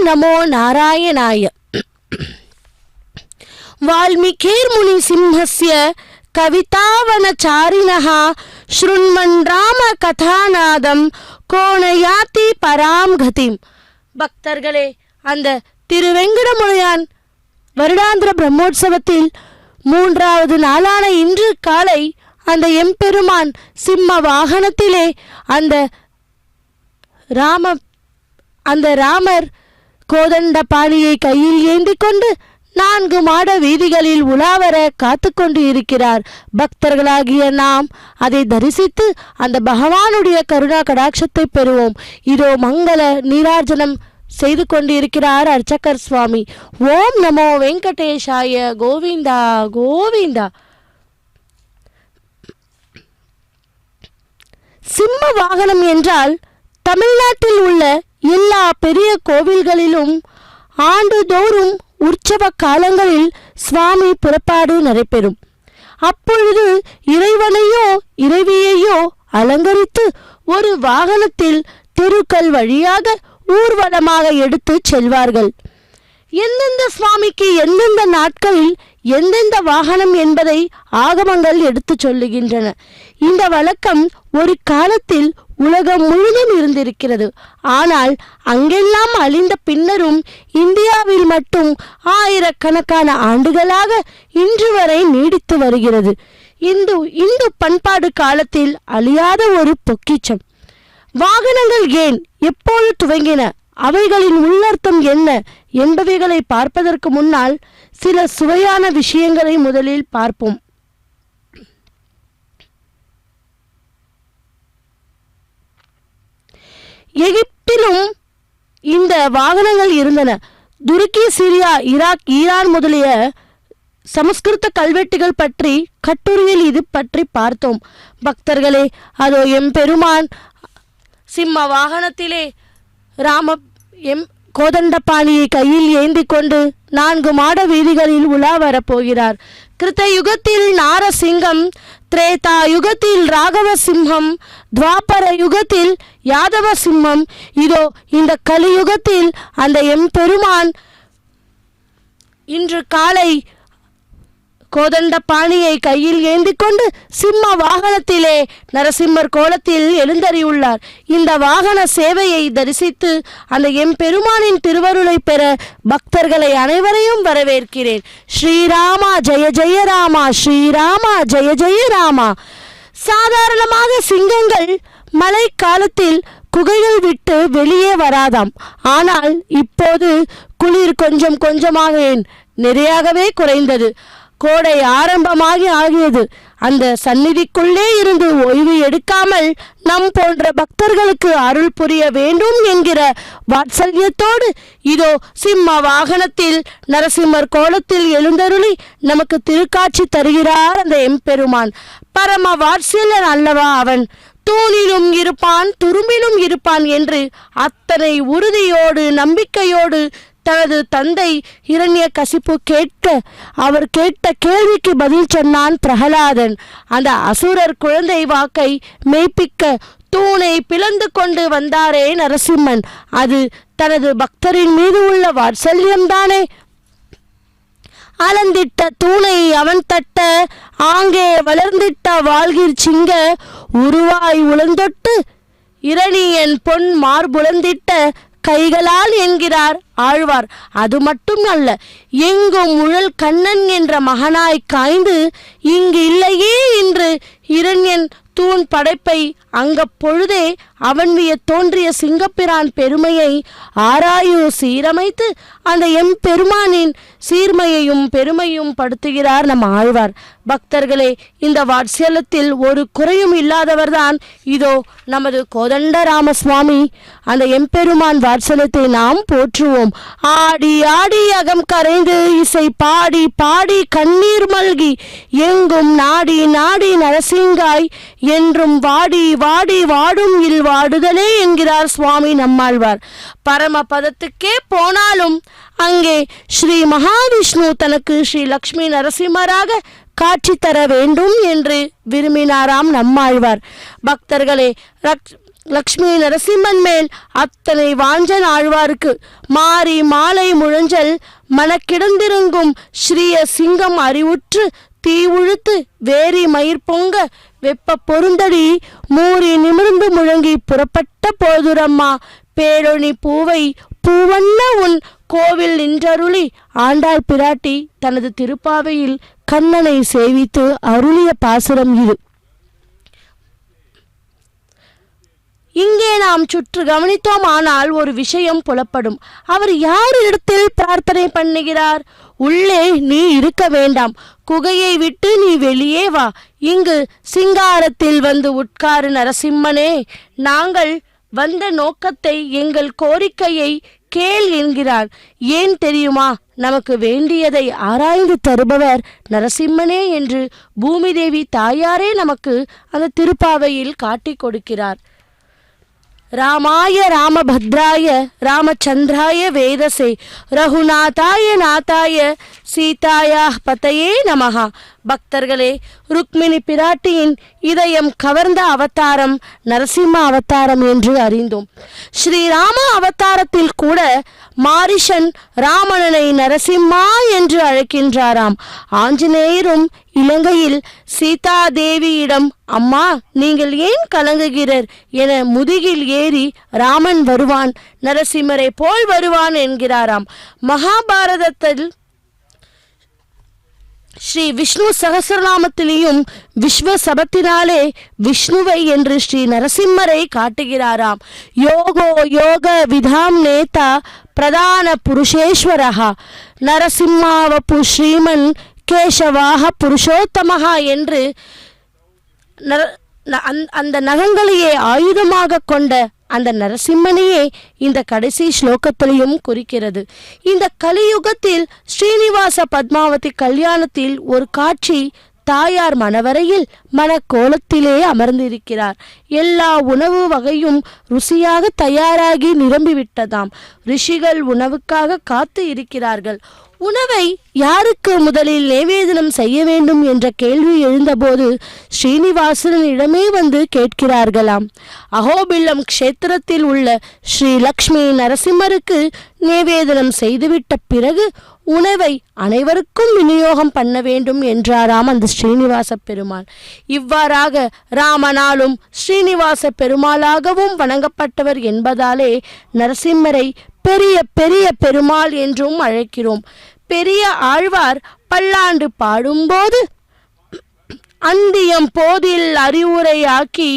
நமோ நாராயணாய. வால்மீகிர்முனி சிம்ஹஸ்ய கவிதாவனசாரிணः ஸ்ருண்வன் ராம கதாநாதம் கோணயாதி பராம் கதிம். பக்தர்களே, அந்த திருவெங்கடமுடையான் வருடாந்திர பிரம்மோற்சவத்தில் 3வது நாளான இன்று காலை அந்த எம்பெருமான் சிம்ம வாகனத்திலே அந்த ராமர் கோதண்ட பாணியை கையில் ஏந்தி கொண்டு 4 மாட வீதிகளில் உலாவர காத்து கொண்டு இருக்கிறார். பக்தர்களாகிய நாம் அதை தரிசித்து அந்த பகவானுடைய கருணா கடாட்சத்தை பெறுவோம். இதோ மங்கள நீராஜனம் செய்து கொண்டிருக்கிறார் அர்ச்சகர் சுவாமி. ஓம் நமோ வெங்கடேஷாய. கோவிந்தா கோவிந்தா. சிம்ம வாகனம் என்றால் தமிழ்நாட்டில் உள்ள எல்லா பெரிய கோவில்களிலும் ஆண்டுதோறும் உற்சவ காலங்களில் சுவாமி புறப்பாடு நடைபெறும். அப்பொழுது இறைவனையோ இறைவியையோ அலங்கரித்து ஒரு வாகனத்தில் தெருக்கள் வழியாக ஊர்வலமாக எடுத்து செல்வார்கள். எந்தெந்த சுவாமிக்கு எந்தெந்த நாட்களில் எந்தெந்த வாகனம் என்பதை ஆகமங்கள் எடுத்து சொல்லுகின்றன. இந்த வழக்கம் ஒரு காலத்தில் உலகம் முழுதும் இருந்திருக்கிறது. ஆனால் அங்கெல்லாம் அழிந்த பின்னரும் இந்தியாவில் மட்டும் ஆயிரக்கணக்கான ஆண்டுகளாக இன்று வரை நீடித்து வருகிறது. இந்து பண்பாடு காலத்தில் அழியாத ஒரு பொக்கிச்சம். வாகனங்கள் ஏன் எப்போது துவங்கின, அவைகளின் உள்ளர்த்தம் என்ன என்பவைகளை பார்ப்பதற்கு முன்னால் சில சுவையான விஷயங்களை முதலில் பார்ப்போம். எகிப்திலும் இந்த வாகனங்கள் இருந்தன. துருக்கி, சிரியா, ஈராக், ஈரான் முதலிய சமஸ்கிருத கல்வெட்டுகள் பற்றி கட்டுரையில் இது பற்றி பார்த்தோம். பக்தர்களே, அதோ எம்பெருமான் சிம்ம வாகனத்திலே கோதண்டபாணியை கையில் ஏந்தி கொண்டு 4 மாட வீதிகளில் உலா வரப்போகிறார். கிருத்த யுகத்தில் நாரசிங்கம், திரேதா யுகத்தில் ராகவ சிம்மம், துவாபர யுகத்தில் யாதவ சிம்மம், இதோ இந்த கலியுகத்தில் அந்த எம்பெருமான் இன்று காலை கோதண்டபாணியை கையில் ஏந்தி கொண்டு சிம்ம வாகனத்திலே நரசிம்மர் கோலத்தில் எழுந்தறியுள்ளார். இந்த வாகன சேவையை தரிசித்து அந்த எம்பெருமானின் திருவருளை பெற பக்தர்களை அனைவரையும் வரவேற்கிறேன். ஸ்ரீராமா ஜெய ஜெய ராமா, ஸ்ரீராமா ஜெய ஜெய ராமா. சாதாரணமாக சிங்கங்கள் மழை காலத்தில் குகைகள் விட்டு வெளியே வராதாம். ஆனால் இப்போது குளிர் கொஞ்சம் கொஞ்சமாக நிறையாகவே குறைந்தது. கோடை ஆரம்பமாகி ஆகியது. அந்த சந்நிதிக்குள்ளே இருந்து ஓய்வு எடுக்காமல் நம் போன்ற பக்தர்களுக்கு அருள் புரிய வேண்டும் என்கிற வாத்சல்யத்தோடு இதோ சிம்ம வாகனத்தில் நரசிம்மர் கோலத்தில் எழுந்தருளி நமக்கு திருக்காட்சி தருகிறார் அந்த எம்பெருமான். பரம வாத்சல்யன் அல்லவா அவன். தூணிலும் இருப்பான், துரும்பிலும் இருப்பான் என்று அத்தனை உறுதியோடு நம்பிக்கையோடு தனது தந்தை இரண்யகசிப்பு அவர் கேட்ட கேள்விக்கு பதில் சொன்னான் பிரகலாதன். அந்த அசுரர் குழந்தை வாக்கை மெய்ப்பிக்க தூணை பிளந்து கொண்டு வந்தாரே நரசிம்மன். அது தனது பக்தரின் மீது உள்ள வாத்சல்யம்தானே. அளந்திட்ட தூணை அவன் தட்ட ஆங்கே வளர்ந்திட்ட வாழ்கிற் சிங்க உருவாய் உளந்தொட்டு இரணியன் பொன் மார்புலந்திட்ட கைகளால் என்கிறார் ஆழ்வார். அது மட்டும் அல்ல, எங்கும் முழல் கண்ணன் என்ற மகனாய் காய்ந்து இங்கு இல்லையே என்று இரண்யன் தூண் படைப்பை அங்க பொழுதே அவன்விய தோன்றிய சிங்கப்பிரான் பெருமையை ஆராயு சீரமைத்து அந்த எம்பெருமானின் சீர்மையையும் பெருமையும் படுத்துகிறார் நம் ஆழ்வார். பக்தர்களே, இந்த வாத்சல்யத்தில் ஒரு குறையும் இல்லாதவர்தான் இதோ நமது கோதண்ட ராமசுவாமி. அந்த எம்பெருமான் வாத்சல்யத்தை நாம் போற்றுவோம். ஆடி ஆடி அகம் கரைந்து இசை பாடி பாடி கண்ணீர் மல்கி எங்கும் நாடி நாடி நரசிங்காய் என்றும் வாடி வாடி வாடும் இல் வாடுதலே என்கிறார் சுவாமி நம்மாழ்வார். பரமபதத்துக்கே போனாலும் அங்கே ஸ்ரீ மகாவிஷ்ணு தனக்கு ஸ்ரீ லக்ஷ்மி நரசிம்மராக காட்சி தர வேண்டும் என்று விரும்பினாராம் நம்மாழ்வார். பக்தர்களே, லக்ஷ்மி நரசிம்மன் மேல் அத்தனை வாஞ்சன் ஆழ்வாருக்கு மாறி மாலை முழஞ்சல் மனக்கிடந்திருங்கும் ஸ்ரீய சிங்கம் அறிவுற்று தீ உழுத்து வேரி மயிர் பொங்க வெப்ப பொருந்தடி மூறி நிமிர்ந்து முழங்கி புறப்பட்ட போதுரம்மா பேரொணி பூவை பூவண்ண உன் கோவில் நின்றருளி ஆண்டாள் பிராட்டி தனது திருப்பாவையில் கண்ணனை சேவித்து அருளிய பாசுரம் இது. இங்கே நாம் சுற்று கவனித்தோமானால் ஒரு விஷயம் புலப்படும். அவர் யாரிடத்தில் பிரார்த்தனை பண்ணுகிறார்? உள்ளே நீ இருக்க வேண்டாம், குகையை விட்டு நீ வெளியே வா, இங்கு சிங்காரத்தில் வந்து உட்காரு நரசிம்மனே, நாங்கள் வந்த நோக்கத்தை எங்கள் கோரிக்கையை கேள் என்கிறார். ஏன் தெரியுமா? நமக்கு வேண்டியதை ஆராய்ந்து தருபவர் நரசிம்மனே என்று பூமி தேவி தாயாரே நமக்கு அந்த திருப்பாவையில் காட்டிக் கொடுக்கிறார். ராமாய ராமபத்ராய ராமச்சந்திராய வேதசே ரகுநாதாய நாதாய சீதாயா பதையே நமஹா. பக்தர்களே, ருக்மிணி பிராட்டியின் இதயம் கவர்ந்த அவதாரம் நரசிம்ம அவதாரம் என்று அறிந்தோம். ஸ்ரீராம அவதாரத்தில் கூட மாரிஷன் ராமணனை நரசிம்மா என்று அழைக்கின்றாராம். ஆஞ்சநேயரும் இலங்கையில் சீதா தேவியிடம், அம்மா நீங்கள் ஏன் கலங்குகிறீர் என முதுகில் ஏறி ராமன் வருவான், நரசிம்மரை போல் வருவான் என்கிறாராம். மகாபாரதத்தில் ஸ்ரீ விஷ்ணு சகசிரநாமத்திலேயும் விஸ்வ சபத்தினாலே விஷ்ணுவை என்று ஸ்ரீ நரசிம்மரை காட்டுகிறாராம். யோகோ யோக விதாம் நேதா பிரதான புருஷேஸ்வரஹா நரசிம்மாவப்பு ஸ்ரீமன் கேசவாக புருஷோத்தமஹா என்று அந்த நகங்களையே ஆயுதமாக கொண்ட அந்த நரசிம்மனையே இந்த கடைசி ஸ்லோகத்திலையும் குறிக்கிறது. இந்த கலியுகத்தில் ஸ்ரீனிவாச பத்மாவதி கல்யாணத்தில் ஒரு காட்சி. தாயார் மணவரையில் மணக்கோலத்திலே அமர்ந்திருக்கிறார். எல்லா உணவு வகையும் ருசியாக தயாராகி நிரம்பிவிட்டதாம். ரிஷிகள் உணவுக்காக காத்து இருக்கிறார்கள். உணவை யாருக்கு முதலில் நிவேதனம் செய்ய வேண்டும் என்ற கேள்வி எழுந்தபோது ஸ்ரீனிவாசனிடமே வந்து கேட்கிறார்களாம். அகோபில்லம் க்ஷேத்திரத்தில் உள்ள ஸ்ரீ லக்ஷ்மி நரசிம்மருக்கு நிவேதனம் செய்துவிட்ட பிறகு உணவை அனைவருக்கும் விநியோகம் பண்ண வேண்டும் என்றாராம் அந்த ஸ்ரீனிவாச பெருமாள். இவ்வாறாக ராமனாலும் ஸ்ரீனிவாச பெருமாளாகவும் வணங்கப்பட்டவர் என்பதாலே நரசிம்மரை பெரிய பெரிய பெருமாள் என்றும் அழைக்கிறோம். பெரிய ஆழ்வார் பல்லாண்டு பாடும்போது அந்தியம் போதில் அறிவுரையாக்கி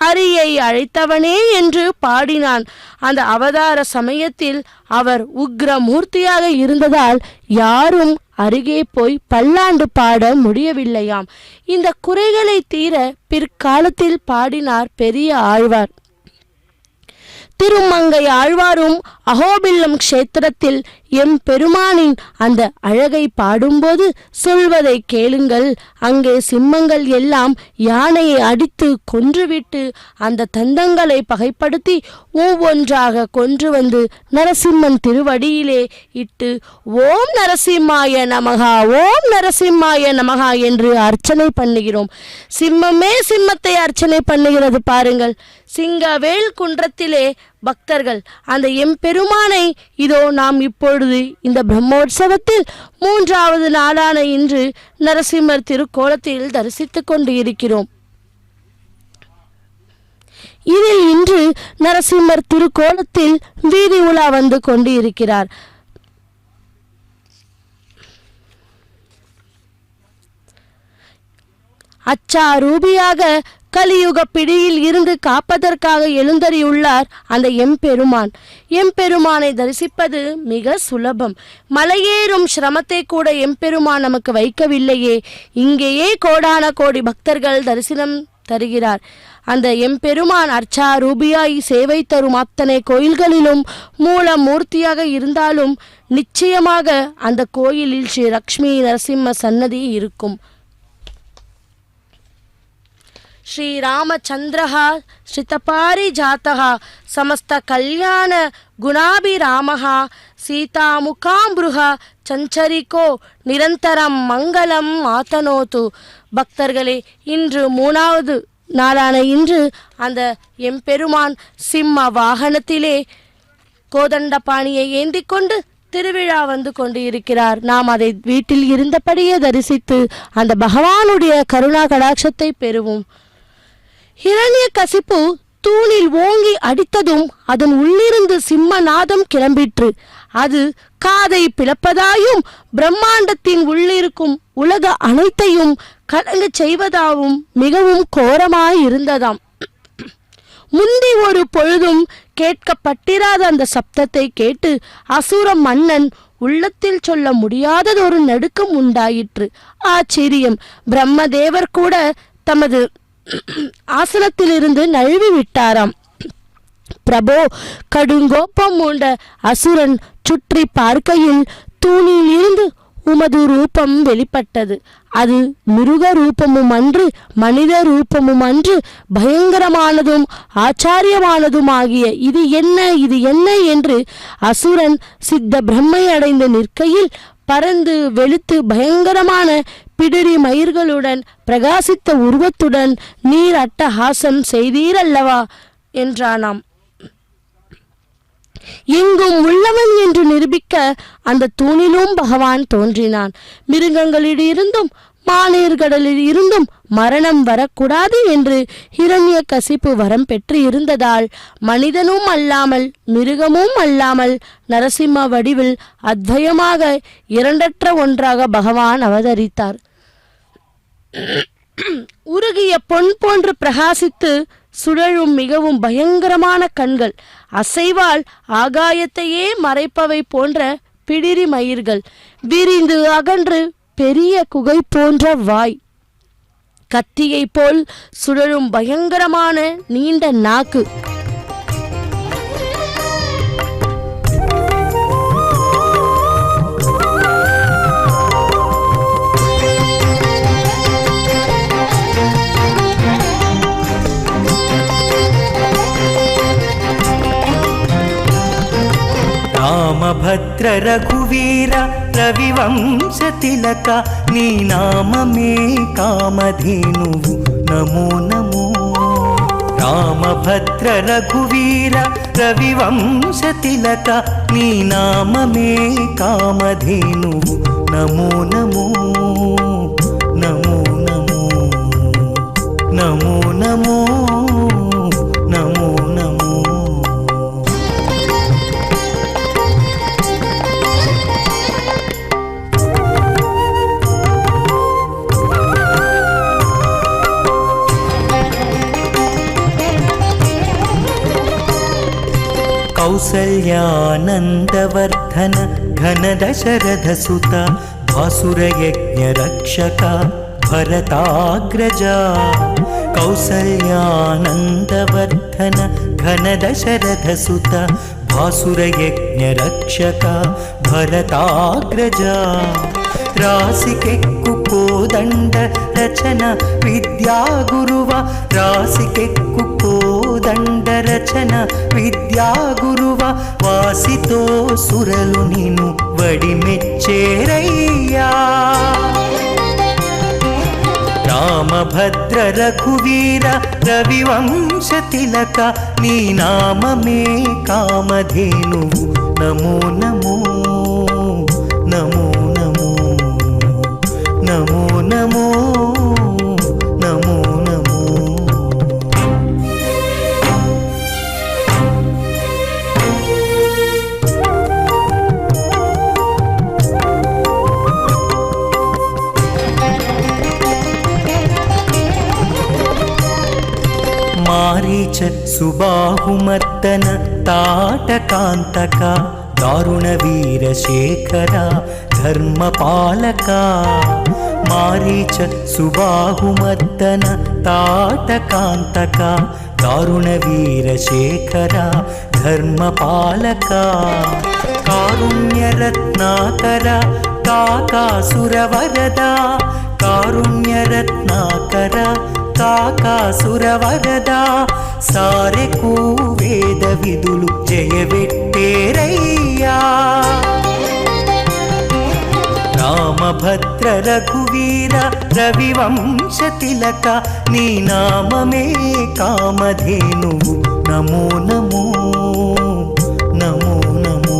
அரியை அழைத்தவனே என்று பாடினான். அந்த அவதார சமயத்தில் அவர் உக்ர மூர்த்தியாக இருந்ததால் யாரும் அருகே போய் பல்லாண்டு பாட முடியவில்லையாம். இந்த குறைகளை தீர பிற்காலத்தில் பாடினார் பெரிய ஆழ்வார். திருமங்கை ஆழ்வாரும் அகோபில்லம் க்ஷேத்திரத்தில் எம் பெருமானின் அந்த அழகை பாடும்போது சொல்வதை கேளுங்கள். அங்கே சிம்மங்கள் எல்லாம் யானையை அடித்து கொன்றுவிட்டு அந்த தந்தங்களை பகைப்படுத்தி ஒவ்வொன்றாக கொன்று வந்து நரசிம்மன் திருவடியிலே இட்டு ஓம் நரசிம்மாய நமகா ஓம் நரசிம்மாய நமகா என்று அர்ச்சனை பண்ணுகிறோம். சிம்மமே சிம்மத்தை அர்ச்சனை பண்ணுகிறது பாருங்கள். சிங்கவேல் குன்றத்திலே பக்தர்கள் அந்த எம்பெருமானை இதோ நாம் இப்பொழுது இந்த பிரம்மோற்சவத்தில் 3வது நாளான இன்று நரசிம்மர் திருக்கோலத்தில் தரிசித்துக் கொண்டு இருக்கிறோம். இதில் இன்று நரசிம்மர் திருக்கோலத்தில் வீதி உலா வந்து கொண்டு இருக்கிறார். அச்சா ரூபியாக கலியுக பிடியில் இருந்து காப்பதற்காக எழுந்தறியுள்ளார் அந்த எம்பெருமான். எம்பெருமானை தரிசிப்பது மிக சுலபம். மலையேறும் சிரமத்தை கூட எம்பெருமான் நமக்கு வைக்கவில்லையே. இங்கேயே கோடான கோடி பக்தர்கள் தரிசனம் தருகிறார். அந்த எம்பெருமான் அர்ச்சா ரூபியாய் சேவை தரும் அத்தனை கோயில்களிலும் மூல மூர்த்தியாக இருந்தாலும் நிச்சயமாக அந்த கோயிலில் ஸ்ரீ லக்ஷ்மி நரசிம்ம சன்னதி இருக்கும். ஸ்ரீராமச்சந்திரः ஸ்ரிதபாரிஜாதः சமஸ்த கல்யாண குணாபிராமः சீதாமுகாம்புருஹ சஞ்சரிக்கோ நிரந்தரம் மங்களம் ஆத்தனோத்து. பக்தர்களே, இன்று 3வது நாளான இன்று அந்த எம்பெருமான் சிம்ம வாகனத்திலே கோதண்டபாணியை ஏந்தி கொண்டு திருவிழா வந்து கொண்டு இருக்கிறார். நாம் அதை வீட்டில் இருந்தபடியே தரிசித்து அந்த பகவானுடைய கருணா கடாட்சத்தை பெறுவோம். ஹிரண்யகசிப்பு தூணில் ஓங்கி அடித்ததும் அதன் உள்ளிருந்து சிம்மநாதம் கிளம்பிற்று. அது காதை பிளப்பதாயும் பிரம்மாண்டத்தின் உள்ளிருக்கும் உலக அனைத்தையும் கலங்க செய்வதாகவும் மிகவும் கோரமாய் இருந்ததாம். முந்தி ஒரு பொழுதும் கேட்கப்பட்டிராத அந்த சப்தத்தை கேட்டு அசுர மன்னன் உள்ளத்தில் சொல்ல முடியாததொரு நடுக்கம் உண்டாயிற்று. ஆச்சரியம்! பிரம்மதேவர் கூட தமது ஆசனத்திலிருந்து நழுவி விட்டாராம். பிரபோ, கடுங்கோப்பம் மூண்ட அசுரன் சுற்றி பார்க்கையில் தூணில் இருந்து உமது ரூபம் வெளிப்பட்டது. அது மிருக ரூபமும் அன்று மனித ரூபமும் அன்று, பயங்கரமானதும் ஆச்சாரியமானதும் ஆகிய இது என்ன என்று அசுரன் சித்த பிரம்மை அடைந்து நிற்கையில் பறந்து வெளுத்து பயங்கரமான பிடிரி மயிர்களுடன் பிரகாசித்த உருவத்துடன் நீர் அட்டஹாசம் செய்தீரல்லவா என்றானாம். எங்கும் உள்ளவன் என்று நிரூபிக்க அந்த தூணிலும் பகவான் தோன்றினான். மிருகங்களிலிருந்தும் மாநீர்கடலில் இருந்தும் மரணம் வரக்கூடாது என்று ஹிரண்யகசிப்பு வரம் பெற்று இருந்ததால் மனிதனும் அல்லாமல் மிருகமும் அல்லாமல் நரசிம்ம வடிவில் அத்வயமாக இரண்டற்ற ஒன்றாக பகவான் அவதரித்தார். உருகிய பொன் போன்று பிரகாசித்து சுழலும் மிகவும் பயங்கரமான கண்கள், அசைவால் ஆகாயத்தையே மறைப்பவை போன்ற பிடிரி மயிர்கள், விரிந்து அகன்று பெரிய குகை போன்ற வாய், கத்தியை போல் சுழலும் பயங்கரமான நீண்ட நாக்கு, రామభద్ర రఘువీర రవివంశ తిలక నీ నామమే కామధేనువు నమో నమో. రామభద్ర రఘువీర రవివంశ తిలక నీ నామమే కామధేనువు నమో నమో నమో నమో నమో నమో నమో నమో. కౌసల్యానందవర్ధన ఘన దశరథ సుత భాసురయజ్ఞ రక్షక భరతాగ్రజ. కౌసల్యానందవర్ధన ఘన దశరథ సుత భాసురయజ్ఞ రక్షక భరతాగ్రజ. రాసికెక్కు కోదండ రచన విద్యా గురువ, రాసికెక్కు కోదండ రచన విద్యా గురువ. వాసితో సురలు నిను వడిమెచ్చేరయ్యా. రామభద్ర రఘువీర రవివంశ తిలక నీ నామమే కామధేనువు నమో నమో నమో నమో నమో నమో నమో నమో. మారీచ సుబాహుమర్దన తాటకాంతక దారుణ వీరశేఖర ధర్మపాలక. మారీచ సుబాహుమర్దన తాటకాంతక దారుణ వీరశేఖర ధర్మపాలక. కారుణ్యరత్నాకర కాకాసురవరద, కారుణ్యరత్నాకర కాకాసురవరద. సారెకు వేద విధులు జయవెట్టేరయ్యా. రామభద్ర రామభద్ర రఘువీర రవివంశ తిలక నీ నామమే కామధేనువు నమో నమో నమో నమో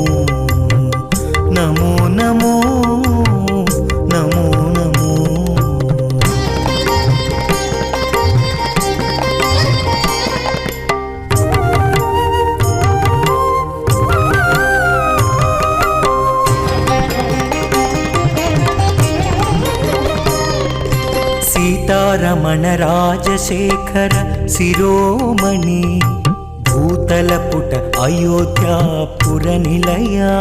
నమో నమో నమో నమో. సీతారమణ రాజశేఖర శిరోమణి భూతలపుట అయోధ్యాపుర నిలయా.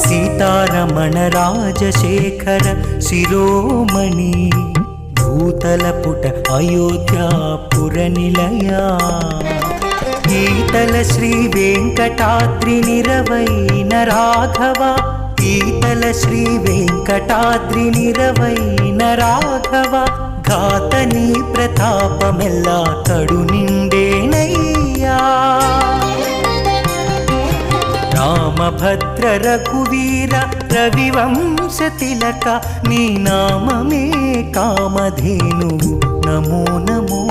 సీతారమణ రాజశేఖర శిరోమణి భూతలపుట అయోధ్యాపుర నిలయా. ఈతల శ్రీ వెంకటాద్రి నిరవైన రాఘవ ఈతల శ్రీ వెంకటాద్రి నిరవైన రాఘవ ఘాతని ప్రతాపమెల్లా కడు నిండేనయ్యా. రామభద్ర రఘువీర రవివంశ తిలక నీ నామమే కామధేనువు నమో నమో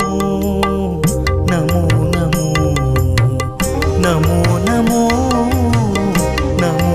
నమో నమో నమో నమో నమో నమో.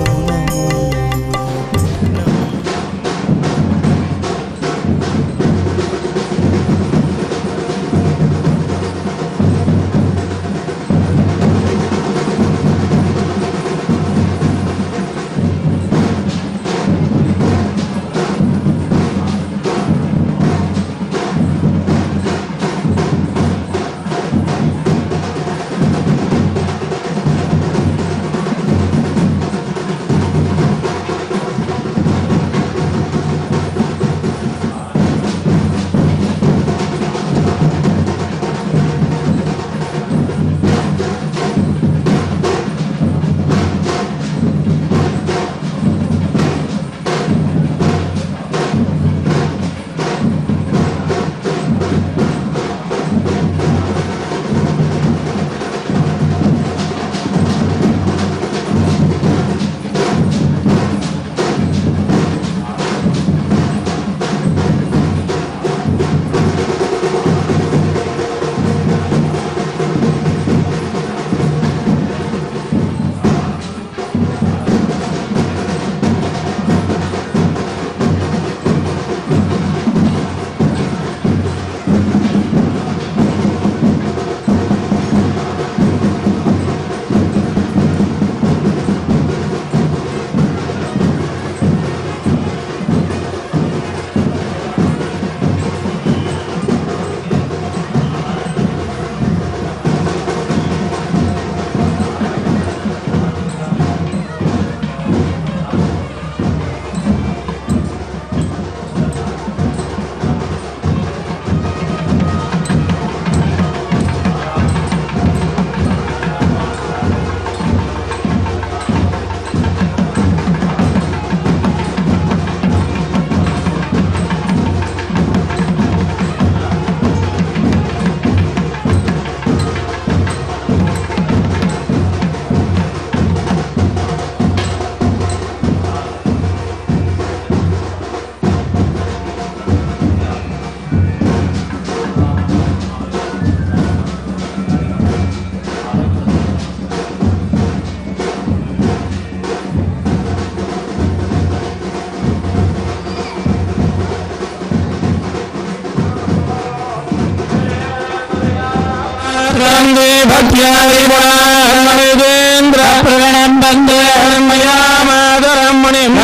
भक्त्यादिपुराणेन्द्र प्रणं वन्दे मया मातरं मुनिं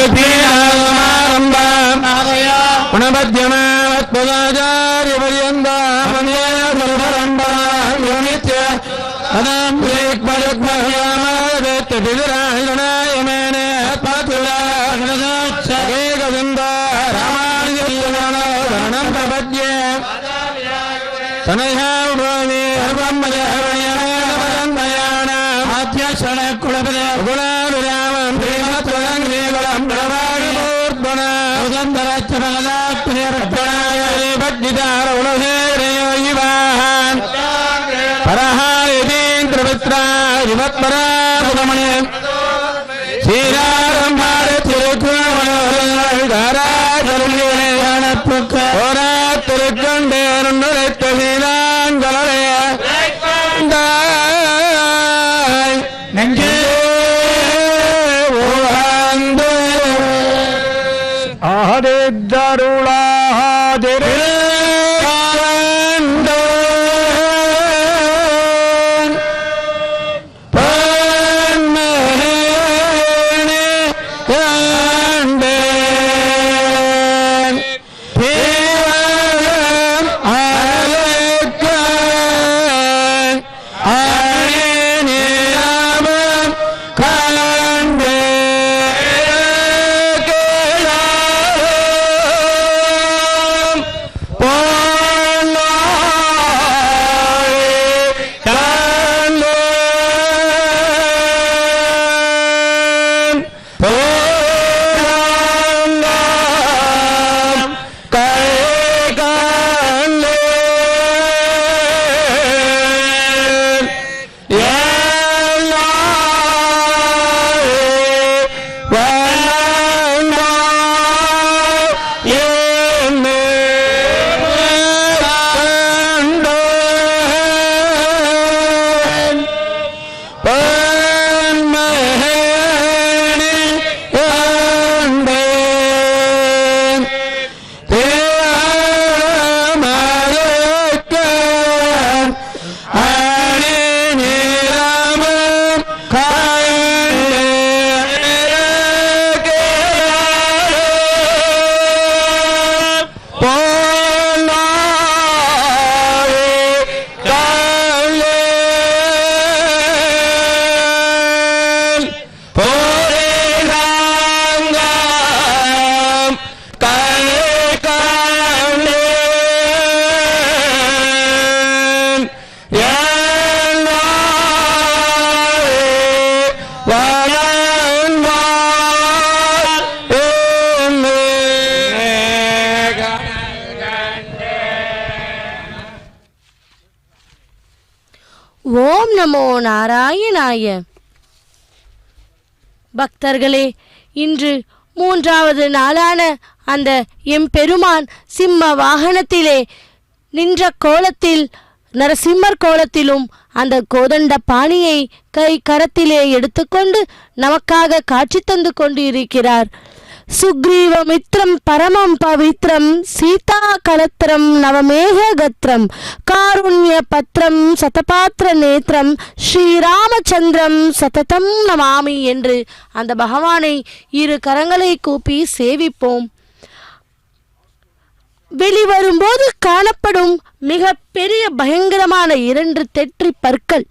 पुनपद्यमावत्पदाचार्यपर्यन्तां वन्दे गुरुपरम्परां नित्य तदां वेत्पदग्मह्यामावेत्तदिरायणाय मेने पातुलाग्नसाक्षेकविन्दा रामानुजयवरणं प्रपद्ये तनया उभवे गुणाविरामं प्रेमत्वरङ्गेवलं प्रभागपूर्वना उदन्तरच्चपदाप्रियरत्नाय भट्टिदारौलसेरयोगिवान् परहायतीन्द्रमित्राधिपत्परापुरमणे श्रीरारम्भारतिरुक्मणोहरधारा ஓம் நமோ நாராயணாய. பக்தர்களே, இன்று 3வது நாளான அந்த எம்பெருமான் சிம்ம வாகனத்திலே நின்ற கோலத்தில் நரசிம்மர் கோலத்திலும் அந்த கோதண்ட பாணியை கரத்திலே எடுத்துக்கொண்டு நமக்காக காட்சி தந்து கொண்டு இருக்கிறார். சுக்ரீவமித்ரம் பரமம் பவித்ரம் சீதா கலத்திரம் நவமேக கத்ரம் காருண்ய பத்ரம் சதபாத்திர நேத்திரம் ஸ்ரீராமச்சந்திரம் சததம் நமாமி என்று அந்த பகவானை 2 கரங்களை கூப்பி சேவிப்போம். வெளிவரும்போது காணப்படும் மிக பெரிய பயங்கரமான 2 தெற்றி பற்கள்.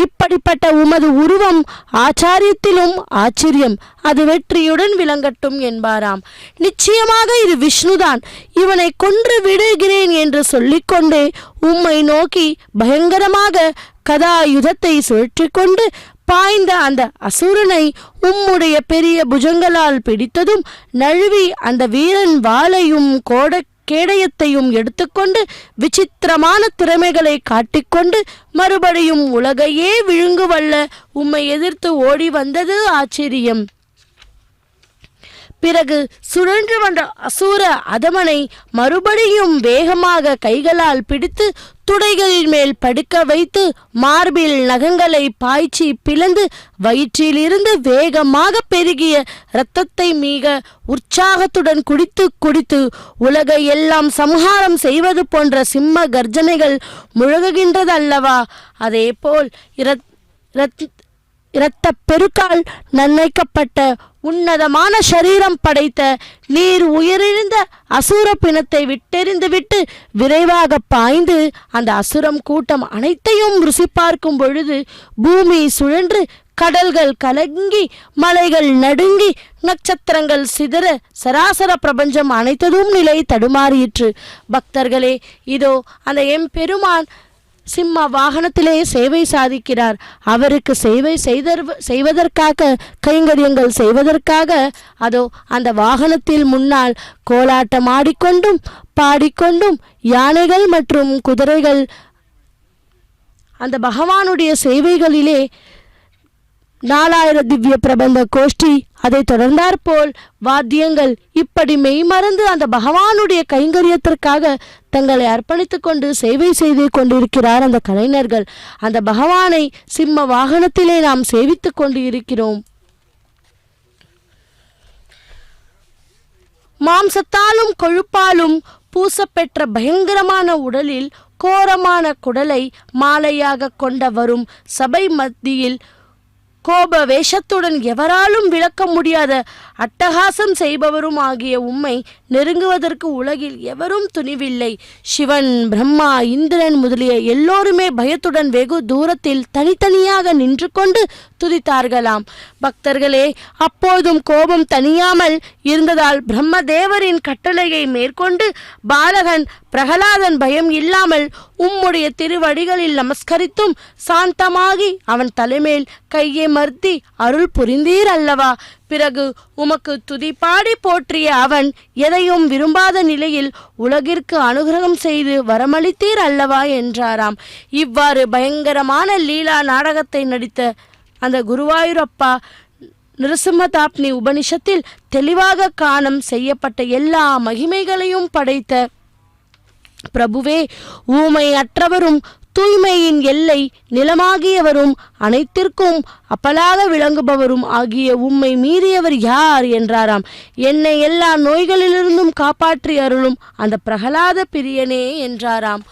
இப்படிப்பட்ட உமது உருவம் ஆச்சாரியத்திலும் ஆச்சரியம், அது வெற்றியுடன் விளங்கட்டும் என்பாராம். நிச்சயமாக இது விஷ்ணுதான், இவனை கொன்று விடுகிறேன் என்று சொல்லிக்கொண்டே உம்மை நோக்கி பயங்கரமாக கதாயுதத்தை சுழற்றிக்கொண்டு பாய்ந்த அந்த அசுரனை உம்முடைய பெரிய புஜங்களால் பிடித்ததும் நழுவி அந்த வீரன் வாளையும் கேடயத்தையும் எடுத்துக்கொண்டு விசித்திரமான திறமைகளை காட்டிக்கொண்டு மறுபடியும் உலகையே விழுங்குவல்ல உம்மை எதிர்த்து ஓடி வந்தது ஆச்சரியம். பிறகு சுழன்று வந்த அசூர அதமனை மறுபடியும் வேகமாக கைகளால் பிடித்து துடைகளின் மேல் படுக்க வைத்து மார்பில் நகங்களை பாய்ச்சி பிளந்து வயிற்றிலிருந்து வேகமாக பெருகிய இரத்தத்தை மிக உற்சாகத்துடன் குடித்து உலகை எல்லாம் சம்ஹாரம் செய்வது போன்ற சிம்ம கர்ஜனைகள் முழங்குகின்றது அல்லவா? அதேபோல் இரத்த பெருக்கால் நன்மைக்கப்பட்ட உன்னதமான சரீரம் படைத்த நீர் உயிரிழந்த அசுர பிணத்தை விட்டெறிந்துவிட்டு விரைவாக பாய்ந்து அந்த அசுரம் கூட்டம் அனைத்தையும் ருசி பார்க்கும் பொழுது பூமி சுழன்று கடல்கள் கலங்கி மலைகள் நடுங்கி நட்சத்திரங்கள் சிதற சராசர பிரபஞ்சம் அனைத்ததும் நிலை தடுமாறியிற்று. பக்தர்களே, இதோ அந்த எம்பெருமான் சிம்ம வாகனத்திலே சேவை சாதிக்கிறார். அவருக்கு சேவை செய்வதற்காக கைங்கரியங்கள் செய்வதற்காக அதோ அந்த வாகனத்தில் முன்னால் கோலாட்டம் ஆடிக்கொண்டும் பாடிக்கொண்டும் யானைகள் மற்றும் குதிரைகள் அந்த பகவானுடைய சேவைகளிலே 4000 திவ்ய பிரபந்த கோஷ்டி, அதை தொடர்ந்தாற்போல் வாத்தியங்கள், இப்படி மெய்மறந்து அந்த பகவானுடைய கைங்கரியத்திற்காக தங்களை அர்ப்பணித்துக் கொண்டு சேவை செய்து கொண்டிருக்கிறார் அந்த கலைஞர்கள். அந்த பகவானை சிம்ம வாகனத்திலே நாம் சேவித்துக் கொண்டு இருக்கிறோம். மாம்சத்தாலும் கொழுப்பாலும் பூசப்பெற்ற பயங்கரமான உடலில் கோரமான குடலை மாலையாக கொண்ட வரும் சபை மத்தியில் கோப வேஷத்துடன் எவராலும் விளக்க முடியாத அட்டகாசம் செய்பவரும் ஆகிய உம்மை நெருங்குவதற்கு உலகில் எவரும் துணிவில்லை. சிவன், பிரம்மா, இந்திரன் முதலிய எல்லோருமே பயத்துடன் வெகு தூரத்தில் தனித்தனியாக நின்று கொண்டு துதித்தார்களாம். பக்தர்களே, அப்போதும் கோபம் தனியாமல் இருந்ததால் பிரம்மதேவரின் கட்டளையை மேற்கொண்டு பாலகன் பிரகலாதன் பயம் இல்லாமல் உம்முடைய திருவடிகளில் நமஸ்கரித்தும் சாந்தமாகி அவன் தலைமேல் கையை மர்த்தி அருள் புரிந்தீர் அல்லவா? பிறகு உமக்கு துதிப்பாடி போற்றிய அவன் எதையும் விரும்பாத நிலையில் உலகிற்கு அனுகிரகம் செய்து வரமளித்தீர் அல்லவா என்றாராம். இவ்வாறு பயங்கரமான லீலா நாடகத்தை நடித்த அந்த குருவாயூரப்பா நிருசிம்மதாப்னி உபனிஷத்தில் தெளிவாக காணம் செய்யப்பட்ட எல்லா மகிமைகளையும் படைத்த பிரபுவே, ஊமை அற்றவரும் தூய்மையின் எல்லை நிலமாகியவரும் அனைத்திற்கும் அப்பலாக விளங்குபவரும் ஆகிய உம்மை மீறியவர் யார் என்றாராம். என்னை எல்லா நோய்களிலிருந்தும் காப்பாற்றி அருளும் அந்த பிரகலாத பிரியனே என்றாராம்.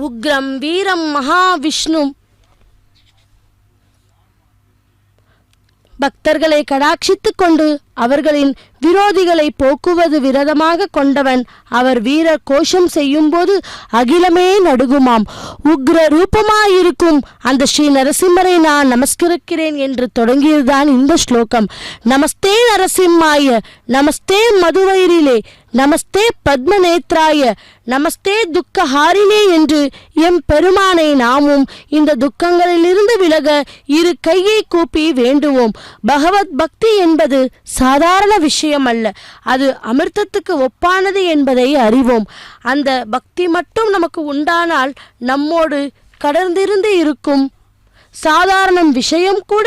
உக்ரம் வீரம் மகாவிஷ்ணு பக்தர்களை கடாட்சித்துக் கொண்டு அவர்களின் விரோதிகளை போக்குவது விரதமாக கொண்டவன். அவர் வீர கோஷம் செய்யும் போது அகிலமே நடுகுமாம். உக்ர ரூபமாயிருக்கும் அந்த ஸ்ரீ நரசிம்மரை நான் நமஸ்கரிக்கிறேன் என்று தொடங்கியதுதான் இந்த ஸ்லோகம். நமஸ்தே நரசிம்மாய, நமஸ்தே மதுவைரிலே, நமஸ்தே பத்மநேத்ராய, நமஸ்தே துக்கஹாரினே என்று எம் பெருமானை நாமும் இந்த துக்கங்களிலிருந்து விலக இரு கையை கூப்பி வேண்டுவோம். பகவத் பக்தி என்பது சாதாரண விஷயம் அல்ல, அது அமிர்தத்துக்கு ஒப்பானது என்பதை அறிவோம். அந்த பக்தி மட்டும் நமக்கு உண்டானால் நம்மோடு கடந்திருந்து இருக்கும் சாதாரண விஷயம் கூட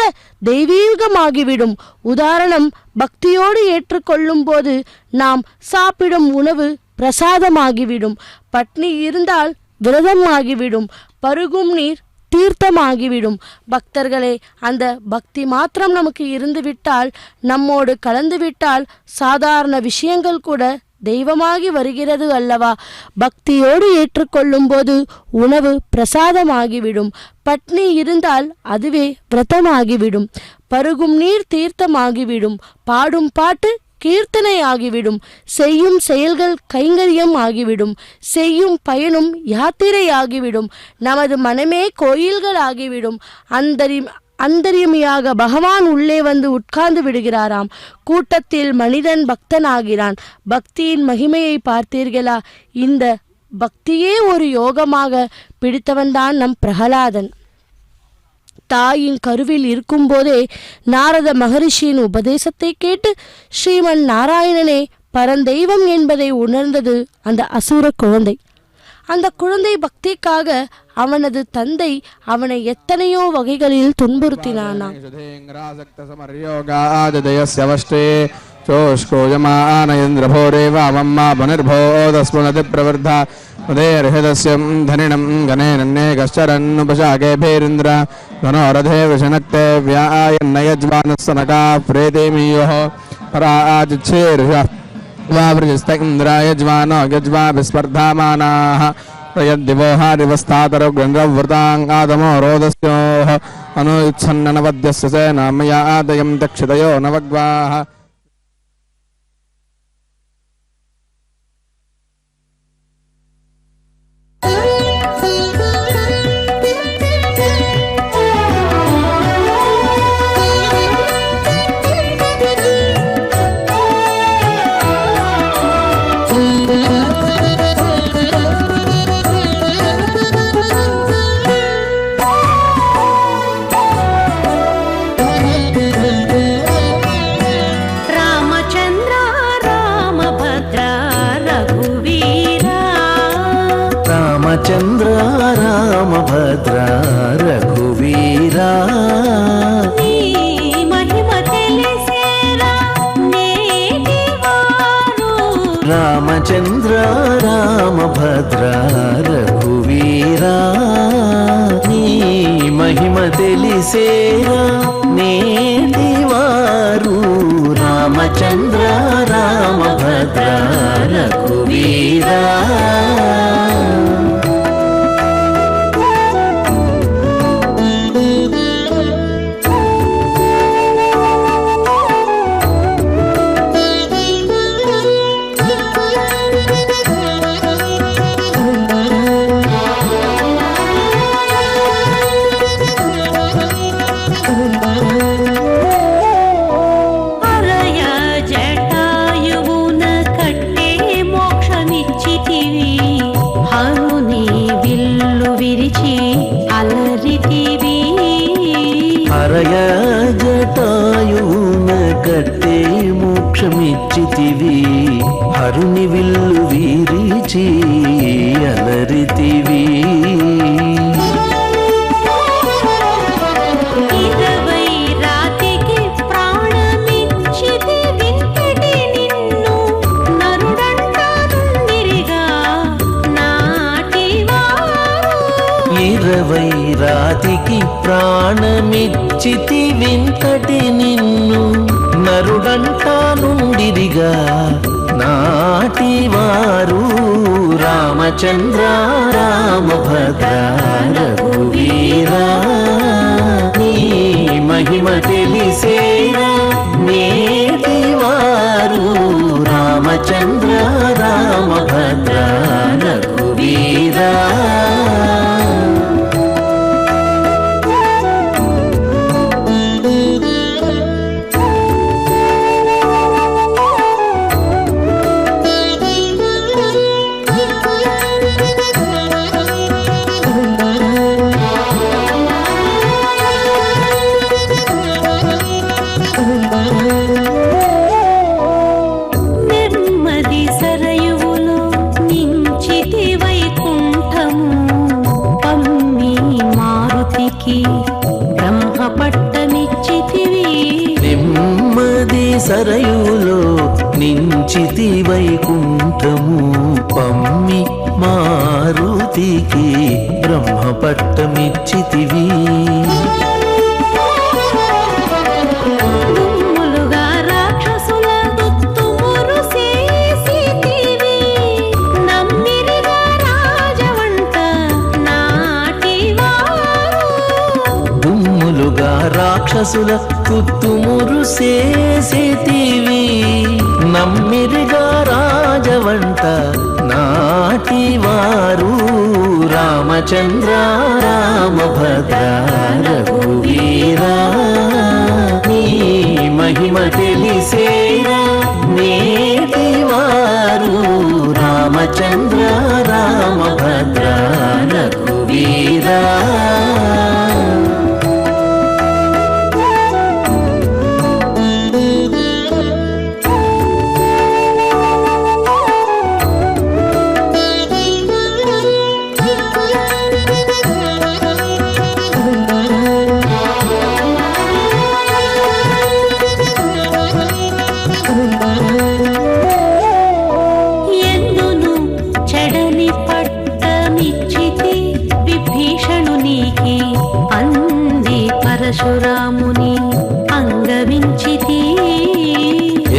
தெய்வீகமாகிவிடும். உதாரணம், பக்தியோடு ஏற்றுக்கொள்ளும் போது நாம் சாப்பிடும் உணவு பிரசாதமாகிவிடும், பட்னி இருந்தால் விரதம் ஆகிவிடும், பருகும் நீர் தீர்த்தமாகிவிடும். பக்தர்களே, அந்த பக்தி மாத்திரம் நமக்கு இருந்துவிட்டால், நம்மோடு கலந்துவிட்டால் சாதாரண விஷயங்கள் கூட தெய்வமாகி வருகிறது அல்லவா? பக்தியோடு ஏற்றுக்கொள்ளும் போது உணவு பிரசாதமாகிவிடும், பட்னி இருந்தால் அதுவே விரதமாகிவிடும், பருகும் நீர் தீர்த்தமாகிவிடும், பாடும் பாட்டு கீர்த்தனை ஆகிவிடும், செய்யும் செயல்கள் கைங்கரியம் ஆகிவிடும், செய்யும் பயனும் யாத்திரை ஆகிவிடும், நமது மனமே கோயில்கள் ஆகிவிடும். அந்தரியமையாக பகவான் உள்ளே வந்து உட்கார்ந்து விடுகிறாராம். கூட்டத்தில் மனிதன் பக்தனாகிறான். பக்தியின் மகிமையை பார்த்தீர்களா? இந்த பக்தியே ஒரு யோகமாக பிடித்தவன்தான் நம் பிரகலாதன். தாயின் கருவில் இருக்கும்போதே நாரத மகரிஷியின் உபதேசத்தை கேட்டு ஸ்ரீமன் நாராயணனே பரந்தெய்வம் என்பதை உணர்ந்தது அந்த அசுர குழந்தை. அந்த குழந்தை பக்திக்காக அவனது தந்தை அவனை எத்தனையோ வகைகளில் துன்புறுத்தினானா. वावृजस्तैन्द्राय ज्वानो यज्वा विस्पर्धामानाः प्रयद्दिवोहारिवस्तातरो गन्धवृताङ्गादमो रोदस्योः अनुच्छन्ननवद्यस्य सेन मया आदयं दक्षितयो नवग्वाः చంద్ర రామభద్ర రఘువీరా రామచంద్ర రామభద్ర రఘువీరా నీ మహిమ తెలిసేరా నేటి వారు రామచంద్ర రామభద్ర రఘువీరా. హరయ జటాయువున కట్టే మోక్షమిచ్చితివి హరుని విల్లు విరిచి అలరితివి. రాతికి ప్రాణమిచ్చితి వింతటి నిన్ను నరుడంటా నుండిరిగా నాటివారు రామచంద్ర రామభద్ర రఘువీరా. నీ మహిమ తెలిసేరా నేటి వారు రామచంద్ర రామభద్ర రఘువీరా. సరయులో నించితి వైకుంఠము పమ్మి మారుతికి బ్రహ్మపట్టమిచ్చితివి. రాక్షసుల కుత్తుమురు చేసితివి నమ్మిరిగా రాజవంట నాటివారు రామచంద్ర రామభద్ర రఘువీరా. నీ మహిమ తెలిసేరా నేటి వారు రామచంద్ర రామభద్ర రఘువీరా. పరశురాముని అంగవించితి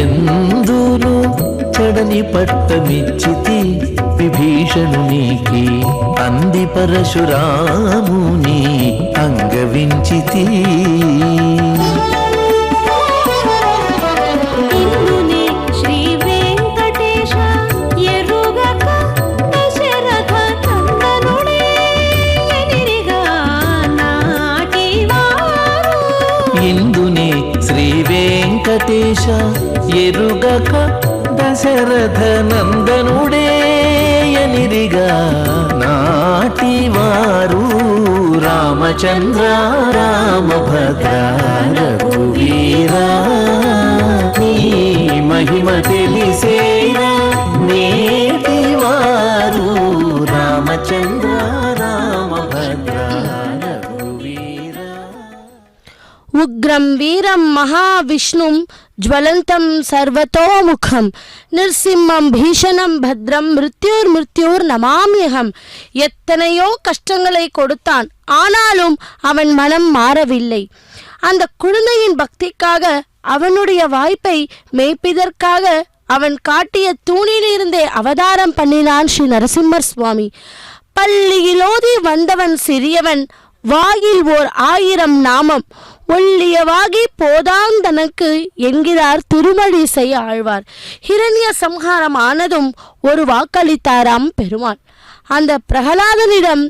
ఎందును చెడని పట్టమిచ్చితి విభీషణునికి అంది పరశురాముని అంగవించితి. ఇందునే శ్రీ వెంకటేశ ఎరుగక దశరథ నందనుడేయనిరిగా నాటివారు రామచంద్ర రామభద్ర రఘువీరా. నీ మహిమ తెలిసేరా నేటి వారు రామచంద్ర రామభద్ర. ఉగ్రం వీరం మహావిష్ణుం ஜ்வலந்தம் சர்வதோமுகம் நிர்சிம்மம் பீஷணம் பத்ரம் மிருத்யுர் நமாமியகம். எத்தனையோ கஷ்டங்களை கொடுத்தான், ஆனாலும் அவன் மனம் மாறவில்லை. அந்த குழந்தையின் பக்திக்காக, அவனுடைய வாய்ப்பை மேய்ப்பதற்காக அவன் காட்டிய தூணிலிருந்தே அவதாரம் பண்ணினான் ஸ்ரீ நரசிம்மர் சுவாமி. பள்ளியிலோதி வந்தவன் சிறியவன், வாயில் ஓர் 1000 நாமம் ஒல்லியவாகி போதான் தனக்கு என்கிறார் திருமழிசை ஆழ்வார். ஹிரண்ய சம்ஹாரம் ஆனதும் ஒரு வாக்களித்தாராம் பெருமாள். அந்த பிரகலாதனிடம்,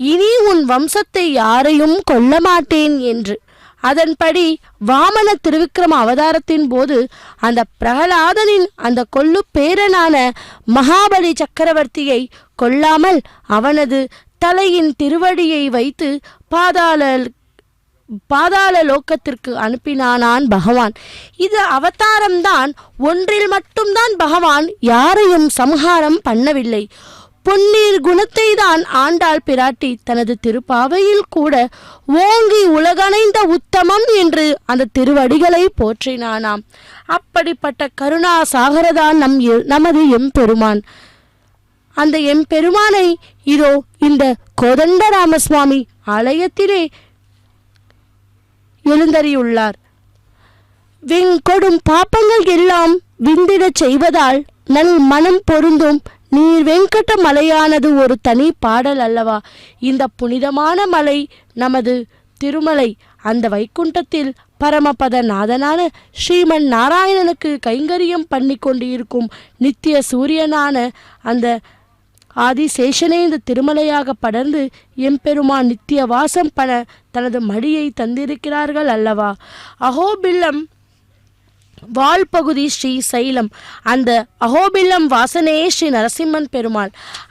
இனி உன் வம்சத்தை யாரையும் கொல்ல மாட்டேன் என்று. அதன்படி வாமன திருவிக்ரம அவதாரத்தின் போது அந்த பிரகலாதனின் அந்த கொல்லு பேரனான மகாபலி சக்கரவர்த்தியை கொல்லாமல் அவனது தலையின் திருவடியை வைத்து பாதாள லோக்கத்திற்கு அனுப்பினானான் பகவான். இது அவதாரம்தான். ஒன்றில் மட்டும்தான் பகவான் யாரையும் சம்ஹாரம் பண்ணவில்லை. பொன்னீர் குணத்தை தான் ஆண்டாள் பிராட்டி தனது திருப்பாவையில் கூட ஓங்கி உலகணைந்த உத்தமம் என்று அந்த திருவடிகளை போற்றினானாம். அப்படிப்பட்ட கருணா சாகரதான் நமது எம்பெருமான். அந்த எம்பெருமானை இதோ இந்த கோதண்டராமசுவாமி ஆலயத்திலே எழுந்தறியுள்ளார். வெங்கொடும் பாப்பங்கள் எல்லாம் விந்திடச் செய்வதால் நல் மனம் பொருந்தும் நீர் வெங்கட மலையானது ஒரு தனி பாடல் அல்லவா? இந்த புனிதமான மலை நமது திருமலை. அந்த வைகுண்டத்தில் பரமபத நாதனான ஸ்ரீமன் நாராயணனுக்கு கைங்கரியம் பண்ணி கொண்டு இருக்கும் நித்திய சூரியனான அந்த ஆதிசேஷனே இந்த திருமலையாக படர்ந்து எம்பெருமான் நித்திய வாசம் பண்ண தனது மடியை தந்திருக்கிறார்கள் அல்லவா? அஹோபில்லம் வால்பகுதி ஸ்ரீ சைலம். அந்த அஹோபில்லம் வாசனே ஸ்ரீ நரசிம்மன் பெருமாள்.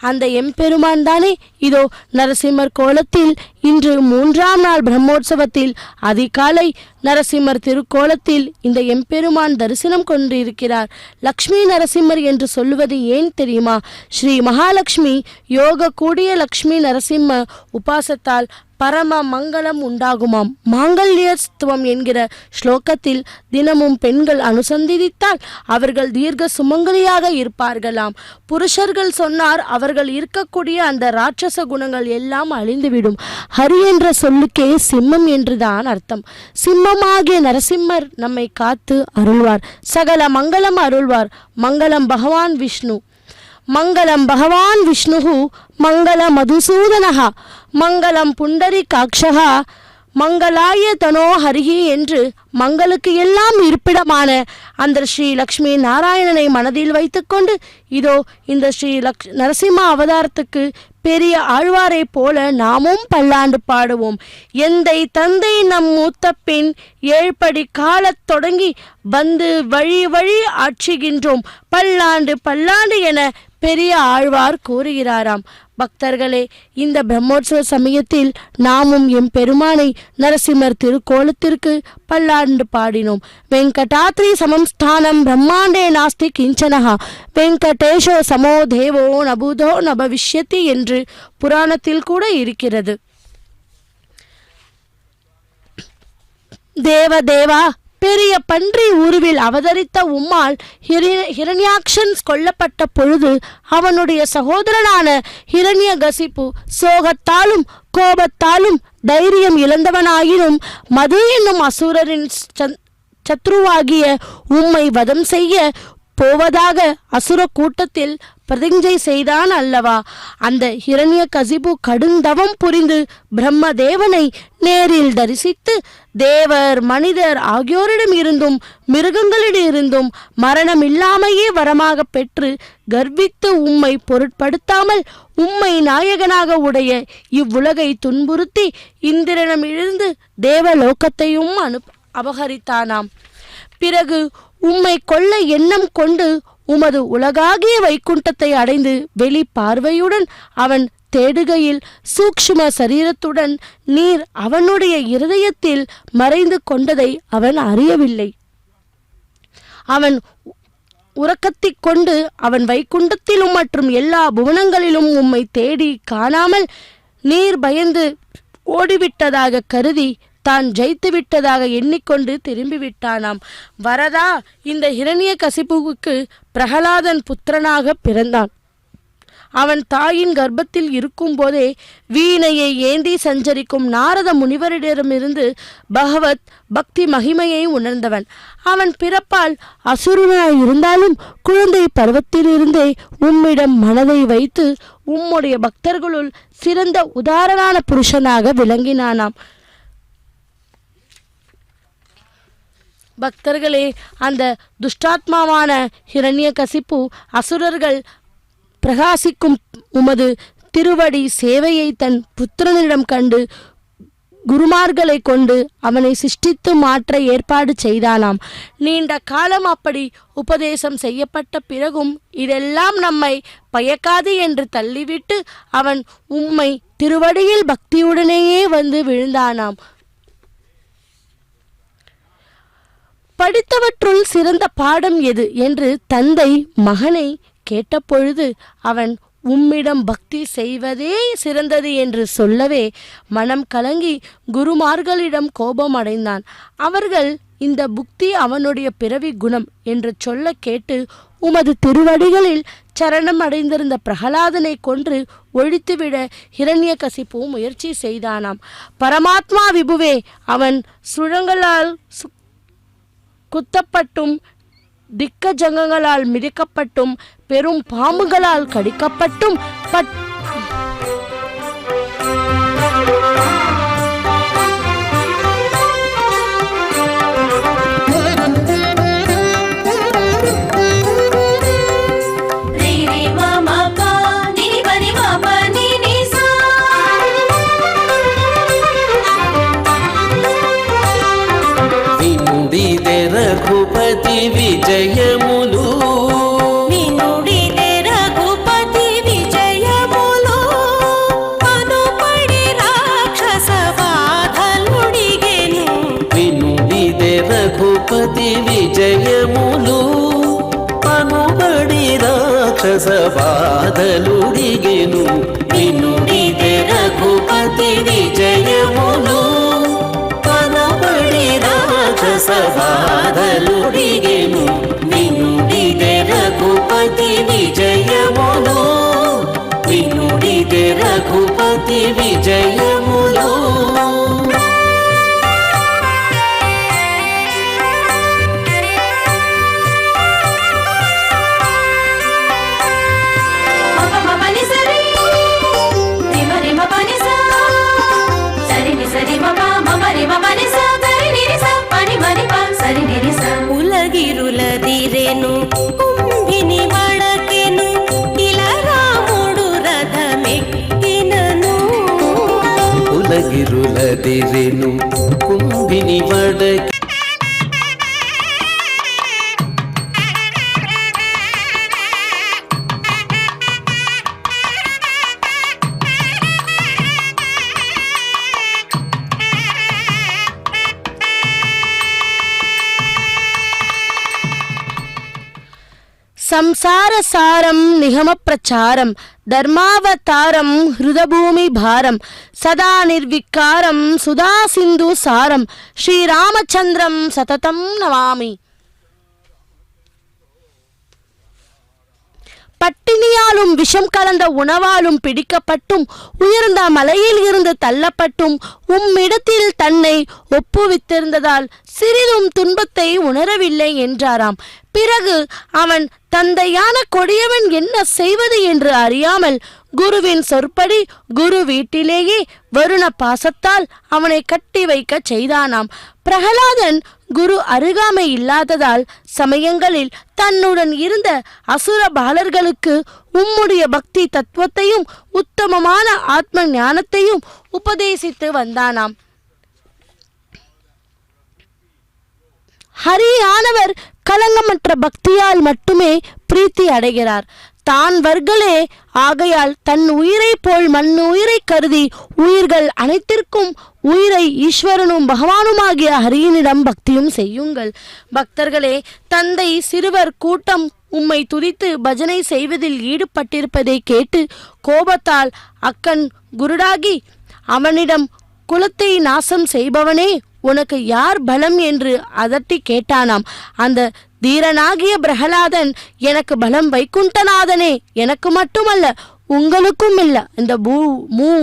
அந்த எம்பெருமான் தானே இதோ நரசிம்மர் கோலத்தில் இன்று 3ஆம் நாள் பிரம்மோற்சவத்தில் அதிகாலை நரசிம்மர் திருக்கோலத்தில் இந்த எம்பெருமான் தரிசனம் கொண்டிருக்கிறார். லக்ஷ்மி நரசிம்மர் என்று சொல்லுவது ஏன் தெரியுமா? ஸ்ரீ மகாலட்சுமி யோக கூடிய லக்ஷ்மி நரசிம்ம உபாசத்தால் பரம மங்களம் உண்டாகுமாம். மாங்கல்யத்துவம் என்கிற ஸ்லோகத்தில் தினமும் பெண்கள் அனுசந்தித்தால் அவர்கள் தீர்க்க சுமங்கலியாக இருப்பார்களாம். புருஷர்கள் சொன்னார் அவர்கள் இருக்கக்கூடிய அந்த ராட்சச குணங்கள் எல்லாம் அழிந்துவிடும். ஹரி என்ற சொல்லுக்கே சிம்மம் என்றுதான் அர்த்தம். சிம்மமாகிய நரசிம்மர் நம்மை காத்து அருள்வார், சகல மங்களம் அருள்வார். மங்களம் பகவான் விஷ்ணு. மங்களம் பகவான் விஷ்ணு மங்கள மதுசூதனஹ மங்களம் புண்டரிகாக்ஷஹ மங்களாய தனோ ஹரிஹி என்று மங்களுக்கு எல்லாம் இருப்பிடமான அந்த ஸ்ரீ லக்ஷ்மி நாராயணனை மனதில் வைத்துக்கொண்டு இதோ இந்த ஸ்ரீ நரசிம்ம அவதாரத்துக்கு பெரிய ஆழ்வாரை போல நாமும் பல்லாண்டு பாடுவோம். எந்தை தந்தை நம் மூத்த பின் 7 படி காலத் தொடங்கி வந்து வழி வழி ஆட்சிகின்றோம் பல்லாண்டு பல்லாண்டு என பெரிய ஆழ்வார் கூறுகிறாராம். பக்தர்களே, இந்த பிரம்மோற்சவ சமயத்தில் நாமும் எம் பெருமானை நரசிம்மர் திருக்கோலத்திற்கு பல்லாண்டு பாடினோம். வெங்கடாத்ரி சமம்ஸ்தானம் பிரம்மாண்டே நாஸ்தி கிஞ்சனஹா வெங்கடேஷோ சமோ தேவோ நபுதோ நபவிஷ்யதி என்று புராணத்தில் கூட இருக்கிறது. தேவா பெரிய பன்றி உருவில் அவதரித்த உம்மால் ஹிரண்யாக்ஷன் கொல்லப்பட்ட பொழுது அவனுடைய சகோதரனான ஹிரண்யகசிப்பு சோகத்தாலும் கோபத்தாலும் தைரியம் இழந்தவனாயினும் மது என்னும் அசுரரின் சத்ருவாகிய உம்மை வதம் செய்ய போவதாக அசுர கூட்டத்தில் பிரதிஞ்சை செய்தான் அல்லவா? அந்த ஹிரண்யகசிபு கடுந்தவம் புரிந்து பிரம்மதேவனை நேரில் தரிசித்து தேவர் மனிதர் ஆகியோரிடம் இருந்தும் மிருகங்களிடமிருந்தும் மரணமில்லாமையே வரமாக பெற்று கர்வித்து உம்மை பொருட்படுத்தாமல் உம்மை நாயகனாக உடைய இவ்வுலகை துன்புறுத்தி இந்திரனிடமிருந்து தேவலோகத்தையும் அபகரித்தானாம். பிறகு உம்மை கொல்ல எண்ணம் கொண்டு உமது உலகாகிய வைகுண்டத்தை அடைந்து வெளி பார்வையுடன் அவன் தேடுகையில் சூக்ஷ்ம சரீரத்துடன் நீர் அவனுடைய இருதயத்தில் மறைந்து கொண்டதை அவன் அறியவில்லை. அவன் உறக்கத்திக் கொண்டு அவன் வைகுண்டத்திலும் மற்றும் எல்லா புவனங்களிலும் உம்மை தேடி காணாமல் நீர் பயந்து ஓடிவிட்டதாக கருதி தான் ஜெயித்து விட்டதாக எண்ணிக்கொண்டு திரும்பிவிட்டானாம். வரதா, இந்த ஹிரண்யகசிபுவுக்கு பிரகலாதன் புத்திரனாக பிறந்தான். அவன் தாயின் கர்ப்பத்தில் இருக்கும்போதே வீணையை ஏந்தி சஞ்சரிக்கும் நாரத முனிவரிடமிருந்து பகவத் பக்தி மகிமையை உணர்ந்தவன். அவன் பிறப்பால் அசுரனாய் இருந்தாலும் குழந்தை பருவத்திலிருந்தே உம்மிடம் மனதை வைத்து உம்முடைய பக்தர்களுள் சிறந்த உதாரணான புருஷனாக விளங்கினானாம். பக்தர்களே, அந்த துஷ்டாத்மாவான ஹிரண்யகசிப்பு அசுரர்கள் பிரகாசிக்கும் உமது திருவடி சேவையை தன் புத்திரனிடம் கண்டு குருமார்களை கொண்டு அவனை சிருஷ்டித்து மாற்ற ஏற்பாடு செய்தானாம். நீண்ட காலம் அப்படி உபதேசம் செய்யப்பட்ட பிறகும் இதெல்லாம் நம்மை பயக்காது என்று தள்ளிவிட்டு அவன் உம்மை திருவடியில் பக்தியுடனேயே வந்து விழுந்தானாம். படித்தவற்றுள் சிறந்த பாடம் எது என்று தந்தை மகனை கேட்டபொழுது அவன் உம்மிடம் பக்தி செய்வதே சிறந்தது என்று சொல்லவே மனம் கலங்கி குருமார்களிடம் கோபம் அடைந்தான். அவர்கள் இந்த புக்தி அவனுடைய பிறவி குணம் என்று சொல்ல கேட்டு உமது திருவடிகளில் சரணம் அடைந்திருந்த பிரகலாதனை கொன்று ஒழித்துவிட ஹிரண்யகசிப்பு முயற்சி செய்தானாம். பரமாத்மா விபுவே, அவன் சுழங்களால் குத்தப்பட்டும் திக்கஜங்கங்களால் மிதிக்கப்பட்டும் பெரும் பாம்புகளால் கடிக்கப்பட்டும் రఘుపతి విజయములు వినుడిదే రఘుపతి విజయములు అనుపడి రాక్షస బాధలుడిగెను. వినుడిదే రఘుపతి విజయములు అనుబడి రాక్షస బాధలుడిగెను. వినుడిదే రఘుపతి విజయములు బాధలుడిగెను. వినుడిదే రఘుపతి విజయములు, వినుడిదే రఘుపతి విజయములు. ఉలగిరులదిరెను కుంభిని వడకెను ఇలా రాముడు రథమెక్కినను. ఉలగిరులదిరెను కుంభిని వడకె సంసార సారం నిగమ ప్రచారం ధర్మావతారం హృదభూమి భారం సదా నిర్వికారం సుధా సింధు సారం శ్రీరామచంద్రం సతతం నమామి. பட்டினியாலும் விஷம் கலந்த உணவாலும் பிடிக்கப்பட்டும் உயர்ந்த மலையில் இருந்து தள்ளப்பட்டும் உம்மிடத்தில் தன்னை ஒப்புவித்திருந்ததால் சிறிதும் துன்பத்தை உணரவில்லை என்றாராம். பிறகு அவன் தந்தையான கொடியவன் என்ன செய்வது என்று அறியாமல் குருவின் சொற்படி குரு வீட்டிலேயே வருண பாசத்தால் அவனை கட்டி வைக்க செய்தானாம். பிரகலாதன் குரு அருகாமை இல்லாததால் சமயங்களில் தன்னுடன் இருந்த அசுர பாலர்களுக்கு உம்முடைய பக்தி தத்துவத்தையும் உத்தமமான ஆத்ம ஞானத்தையும் உபதேசித்து வந்தானாம். ஹரியானவர் கலங்கமற்ற பக்தியால் மட்டுமே பிரீத்தி அடைகிறார். தான் வர்களே ஆகையால் தன் உயிரை போல் மண் உயிரை கருதி உயிர்கள் அனைத்திற்கும் உயிரை ஈஸ்வரனும் பகவானுமாகிய ஹரியினிடம் பக்தியும் செய்யுங்கள். பக்தர்களே, தந்தை சிறுவர் கூட்டம் உம்மை துதித்து பஜனை செய்வதில் ஈடுபட்டிருப்பதை கேட்டு கோபத்தால் அக்கன் குருடாகி அவனிடம் குலத்தை நாசம் செய்பவனே, உனக்கு யார் பலம் என்று அதட்டி கேட்டானாம். அந்த தீரனாகிய பிரகலாதன், எனக்கு பலம் வைகுண்டநாதனே, எனக்கு மட்டுமல்ல உங்களுக்கும் இல்ல, இந்த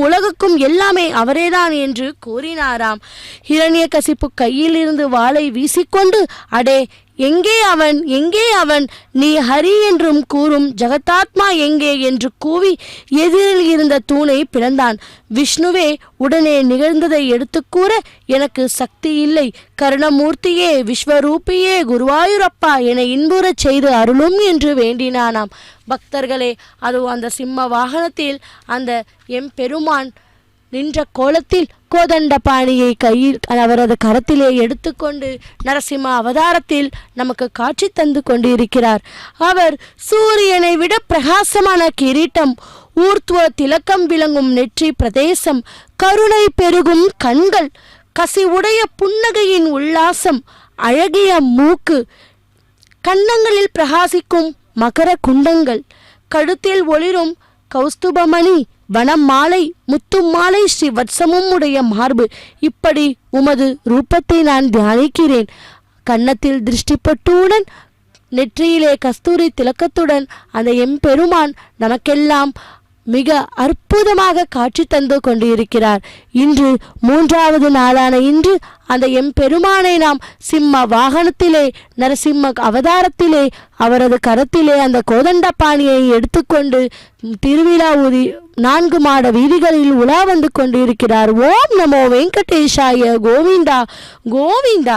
உலகுக்கும் எல்லாமே அவரேதான் என்று கூறினாராம். ஹிரண்யகசிப்பு கையில் இருந்து வாளை வீசிக்கொண்டு, அடே எங்கே அவன், எங்கே அவன், நீ ஹரி என்றும் கூறும் ஜகதாத்மா எங்கே என்று கூவி எதிரில் இருந்த தூணை பிளந்தான். விஷ்ணுவே உடனே நிகழ்ந்ததை எடுத்து கூற, எனக்கு சக்தி இல்லை, கருணமூர்த்தியே, விஸ்வரூபியே, குருவாயூரப்பா என இன்புறச் செய்து அருளும் என்று வேண்டினானாம். பக்தர்களே, அது அந்த சிம்ம வாகனத்தில் அந்த எம்பெருமான் நின்ற கோலத்தில் கோதண்டபாணியை கையில் அவரது கரத்திலே எடுத்துக்கொண்டு நரசிம்ம அவதாரத்தில் நமக்கு காட்சி தந்து கொண்டிருக்கிறார். அவர் சூரியனை விட பிரகாசமான கிரீட்டம், ஊர்த்துவ திலக்கம் விளங்கும் நெற்றி பிரதேசம், கருணை பெருகும் கண்கள், கசிவுடைய புன்னகையின் உல்லாசம், அழகிய மூக்கு, கன்னங்களில் பிரகாசிக்கும் மகர குண்டங்கள், கழுத்தில் ஒளிரும் கௌஸ்துபமணி, வனம் மாலை, முத்து மாலை, ஸ்ரீ வத்சமும் உடைய மார்பு, இப்படி உமது ரூபத்தை நான் தியானிக்கிறேன். கன்னத்தில் திருஷ்டிப்பட்டுடன் நெற்றியிலே கஸ்தூரி திலக்கத்துடன் அந்த எம்பெருமான் நமக்கெல்லாம் மிக அற்புதமாக காட்சி தந்து கொண்டிருக்கிறார். இன்று 3வது நாளான இன்று அந்த எம்பெருமானை நாம் சிம்ம வாகனத்திலே நரசிம்ம அவதாரத்திலே அவரது கரத்திலே அந்த கோதண்டபாணியை எடுத்துக்கொண்டு திருவிழா ஊதி 4 மாட வீதிகளில் உலா வந்து கொண்டிருக்கிறார். ஓம் நமோ வெங்கடேஷாய, கோவிந்தா கோவிந்தா.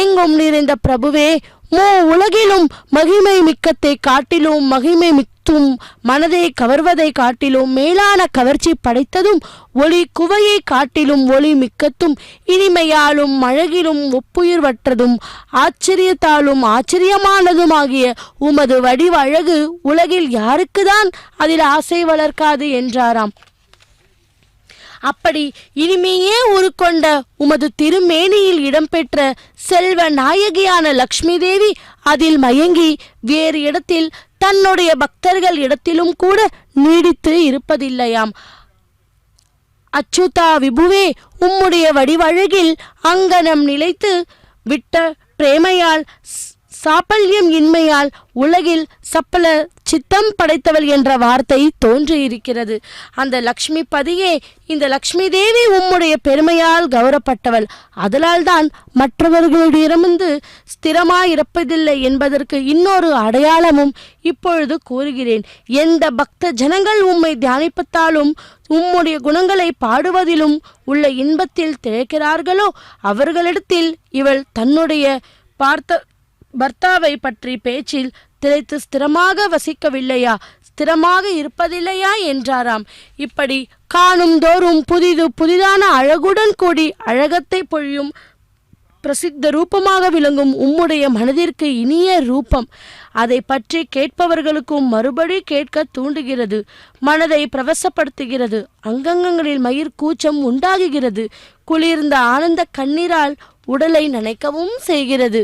எங்கும் நிறைந்த பிரபுவே, உலகிலும் மகிமை மிக்கத்தை காட்டிலும் மகிமை மிக்கும் மனதை கவர்வதை காட்டிலும் மேலான கவர்ச்சி படைத்ததும், ஒளி குவையை காட்டிலும் ஒளி மிக்கத்தும், இனிமையாலும் அழகிலும் ஒப்புயிர்வற்றதும் ஆச்சரியத்தாலும் ஆச்சரியமானதுமாகிய உமது வடிவ அழகு உலகில் யாருக்குதான் அதில் ஆசை வளர்க்காது என்றாராம். அப்படி இனிமையே உருக்கொண்ட உமது திருமேனியில் இடம்பெற்ற செல்வ நாயகியான லக்ஷ்மி தேவி அதில் மயங்கி வேறு இடத்தில் தன்னுடைய பக்தர்கள் இடத்திலும் கூட நீடித்து இருப்பதில்லையாம். அச்சுதா விபுவே, உம்முடைய வடிவழகில் அங்கனம் நிலைத்து விட்ட பிரேமையால் சாப்பல்யம் இன்மையால் உலகில் சப்பல சித்தம் படைத்தவள் என்ற வார்த்தை தோன்றியிருக்கிறது. அந்த லக்ஷ்மி பதியே, இந்த லக்ஷ்மி தேவி உம்முடைய பெருமையால் கௌரப்பட்டவள், அதனால் தான் மற்றவர்களிடமிருந்து ஸ்திரமாயிருப்பதில்லை என்பதற்கு இன்னொரு அடையாளமும் இப்பொழுது கூறுகிறேன். எந்த பக்த ஜனங்கள் உம்மை தியானிப்பத்தாலும் உம்முடைய குணங்களை பாடுவதிலும் உள்ள இன்பத்தில் திளைக்கிறார்களோ அவர்களிடத்தில் இவள் தன்னுடைய பர்த்தாவை பற்றி பேச்சில் திளைத்து ஸ்திரமாக வசிக்கவில்லையா, ஸ்திரமாக இருப்பதில்லையா என்றாராம். இப்படி காணும் தோறும் புதிதான அழகுடன் கூடி அழகத்தை பொழியும் பிரசித்த ரூபமாக விளங்கும் உம்முடைய மனதிற்கு இனிய ரூபம், அதை பற்றி கேட்பவர்களுக்கும் மறுபடி கேட்க தூண்டுகிறது, மனதை பிரவசப்படுத்துகிறது, அங்கங்களில் மயிர் கூச்சம் உண்டாகுகிறது, குளிர்ந்த ஆனந்த கண்ணீரால் உடலை நனைக்கவும் செய்கிறது.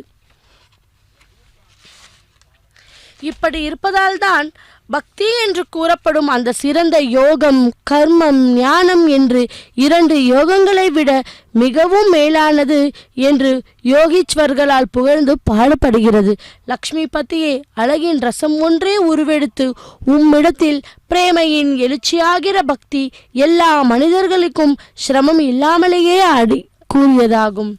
இப்படி இருப்பதால் தான் பக்தி என்று கூறப்படும் அந்த சிறந்த யோகம், கர்மம், ஞானம் என்று 2 யோகங்களை விட மிகவும் மேலானது என்று யோகீஸ்வர்களால் புகழ்ந்து பாடப்படுகிறது. லக்ஷ்மி பத்தியே, அழகின் ரசம் ஒன்றே உருவெடுத்து உம்மிடத்தில் பிரேமையின் எழுச்சியாகிற பக்தி எல்லா மனிதர்களுக்கும் சிரமம் இல்லாமலேயே கூறியதாகும்.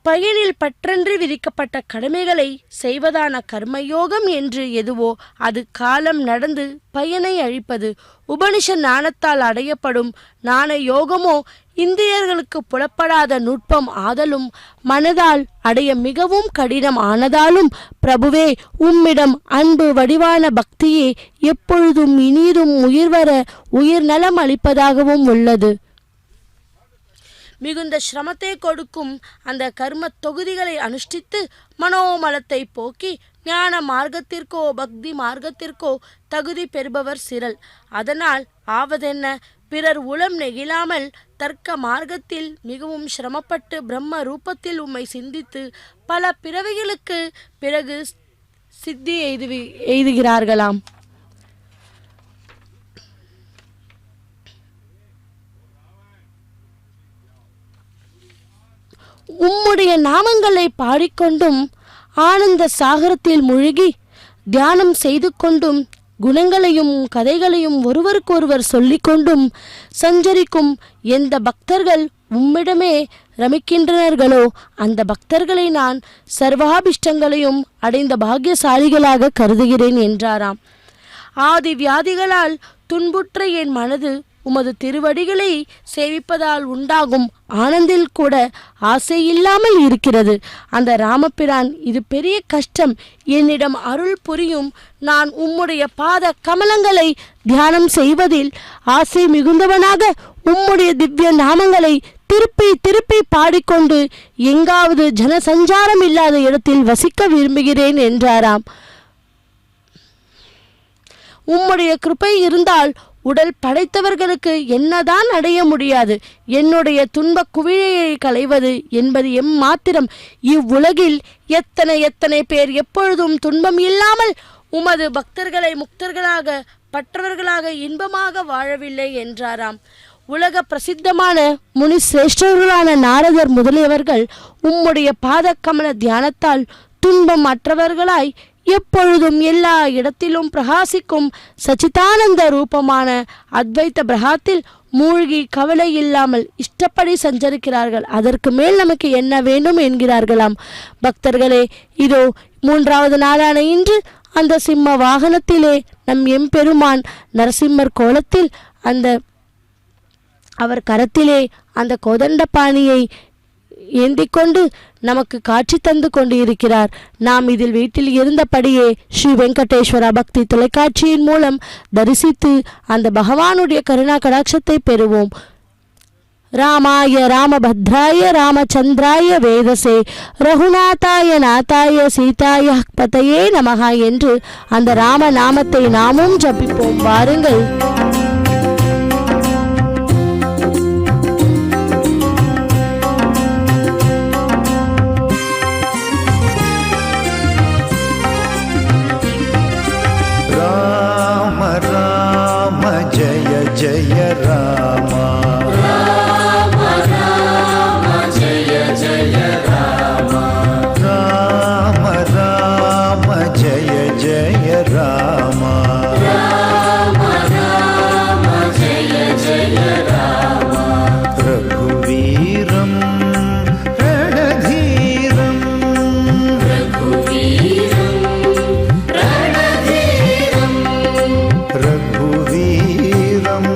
பயனில் பற்றென்று விதிக்கப்பட்ட கடமைகளை செய்வதான கர்மயோகம் என்று எதுவோ அது காலம் நடந்து பயனை அளிப்பது. உபனிஷத் ஞானத்தால் அடையப்படும் ஞான யோகமோ இந்தியர்களுக்கு புலப்படாத நுட்பம் ஆதலும் மனதால் அடைய மிகவும் கடினம் ஆனதாலும் பிரபுவே, உம்மிடம் அன்பு வடிவான பக்தியே எப்பொழுதும் இனிதும் உயிர்வர உயிர் நலம் அளிப்பதாகவும் உள்ளது. மிகுந்த சிரமத்தை கொடுக்கும் அந்த கர்ம தொகுதிகளை அனுஷ்டித்து மனோமலத்தை போக்கி ஞான மார்க்கத்திற்கோ பக்தி மார்க்கத்திற்கோ தகுதி பெறுபவர் சிரல். அதனால் ஆவதென்ன, பிறர் உளம் நெகிழாமல் தர்க்க மார்க்கத்தில் மிகவும் சிரமப்பட்டு பிரம்ம ரூபத்தில் உம்மை சிந்தித்து பல பிறவிகளுக்கு பிறகு சித்தி எய்துகிறார்களாம். உம்முடைய நாமங்களை பாடிக்கொண்டும் ஆனந்த சாகரத்தில் மூழ்கி தியானம் செய்து கொண்டும் குணங்களையும் கதைகளையும் ஒருவருக்கொருவர் சொல்லிக்கொண்டும் சஞ்சரிக்கும் எந்த பக்தர்கள் உம்மிடமே ரமிக்கின்றனர்களோ அந்த பக்தர்களை நான் சர்வாபிஷ்டங்களையும் அடைந்த பாக்கியசாலிகளாக கருதுகிறேன் என்றாராம். ஆதி வியாதிகளால் துன்புற்ற என் மனது உமது திருவடிகளை சேவிப்பதால் உண்டாகும் ஆனந்தில் கூட ஆசை இல்லாமல் இருக்கிறது. அந்த ராமபிரான் இது பெரிய கஷ்டம், என்னிடம் அருள் புரியும். நான் உம்முடைய பாத கமலங்களை தியானம் செய்வதில் ஆசை மிகுந்தவனாக உம்முடைய திவ்ய நாமங்களை திருப்பி திருப்பி பாடிக்கொண்டு எங்காவது ஜனசஞ்சாரம் இல்லாத இடத்தில் வசிக்க விரும்புகிறேன் என்றாராம். உம்முடைய கிருபை இருந்தால் உடல் படைத்தவர்களுக்கு என்னதான் அடைய முடியாது. என்னுடைய துன்ப குவிழையை களைவது என்பது எம்மாத்திரம். இவ்வுலகில் எத்தனை எத்தனை பேர் எப்பொழுதும் துன்பம் இல்லாமல் உமது பக்தர்களை முக்தர்களாக பற்றவர்களாக இன்பமாக வாழவில்லை என்றாராம். உலக பிரசித்தமான முனி சிரேஷ்டர்களான நாரதர் முதலியவர்கள் உம்முடைய பாதக்கமல தியானத்தால் துன்பம் அற்றவர்களாய் எப்பொழுதும் எல்லா இடத்திலும் பிரகாசிக்கும் சச்சிதானந்த ரூபமான அத்வைத்த பிரகாத்தில் மூழ்கி கவலை இல்லாமல் இஷ்டப்படி சஞ்சரிக்கிறார்கள். அதற்கு மேல் நமக்கு என்ன வேண்டும் என்கிறார்களாம். பக்தர்களே, இதோ 3வது நாளான இன்று அந்த சிம்ம வாகனத்திலே நம் எம்பெருமான் நரசிம்மர் கோலத்தில் அவர் கரத்திலே அந்த கோதண்டபாணியை ஏந்திக்கொண்டு நமக்கு காட்சி தந்து கொண்டு இருக்கிறார். நாம் இதில் வீட்டில் இருந்தபடியே ஸ்ரீ வெங்கடேஸ்வரா பக்தி தொலைக்காட்சியின் மூலம் தரிசித்து அந்த பகவானுடைய கருணா கடாட்சத்தை பெறுவோம். ராமாய ராமபத்ராய ராமச்சந்திராய வேதசே ரகுநாதாய நாதாய சீதாய பதையே நமஹா என்று அந்த ராம நாமத்தை நாமும் ஜபிப்போம். வாருங்கள். जय राम राम राम जय जय राम राम राम जय जय राम राम राम जय जय राम रघुवीरं रणधीरं रघुवीरं रणधीरं रघुवीरं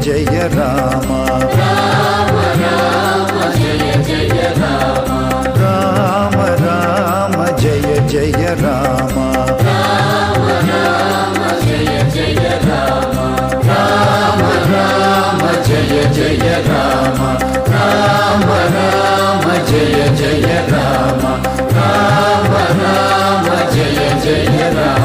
జయ రామ రామ రామ జయ జయ రామ రామ రామ జయ జయ రామ రామ రామ జయ జయ రామ రామ రామ జయ జయ రామ రామ రామ జయ జయ రామ రామ రామ జయ జయ రామ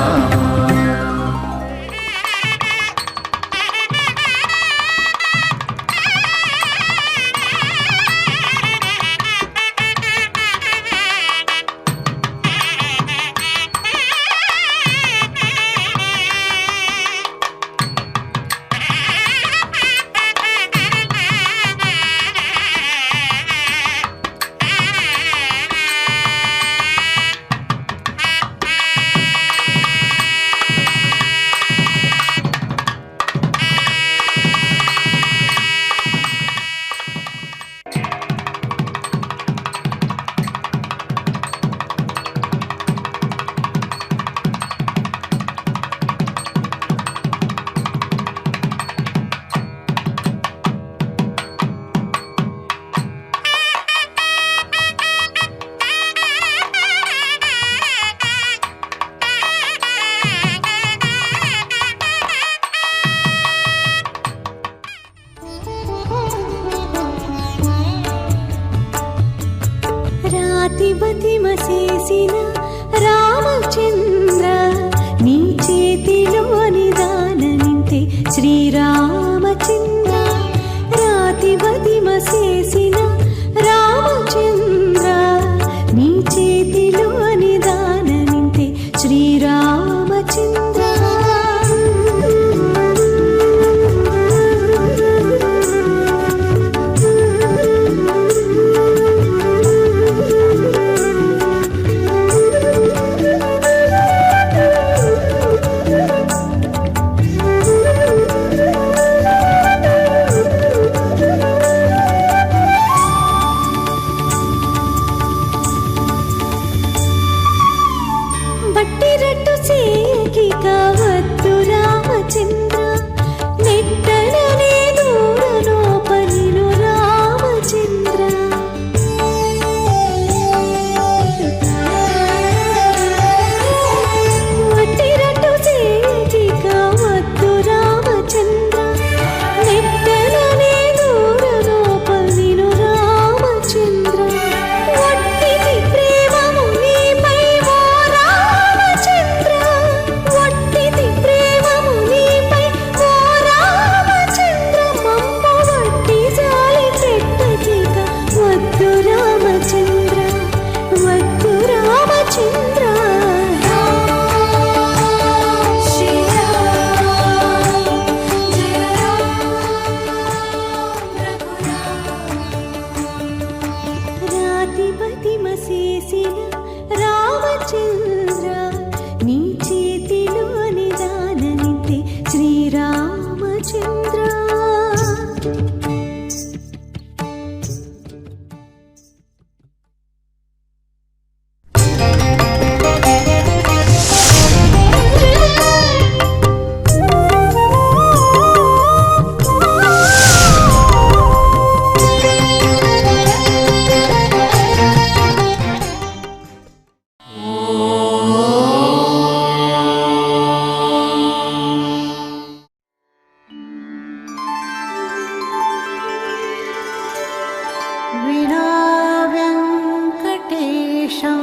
రాతిబతిమసేసిన రామచంద్ర నీ చేతిలో నిదాననింతే శ్రీరామచంద్ర రాతిబతిమసేసిన రామచంద్ర నీ చేతిలో నిదాననింతే శ్రీరామచంద్ర బట్టిరట్టు చేకి కావద్దు రామచంద్ర నెట్టననే దూరలోపలిను రామచంద్ర బట్టిరట్టు చేకి కావద్దు రామచంద్ర నెట్టననే దూరలోపలిను రామచంద్ర వట్టిది ప్రేమము నీపై వట్టిది ప్రేమము నీపై ఓ రామచంద్ర మమ్ము వట్టి జాలి పెట్టకిక వద్దు రామచంద్ర వద్దు రామచంద్ర రాతిపతిమసేసిన రామచంద్ర నీ చేతిలో నిదాననితే శ్రీరామచంద్ర विना वेङ्कटेशं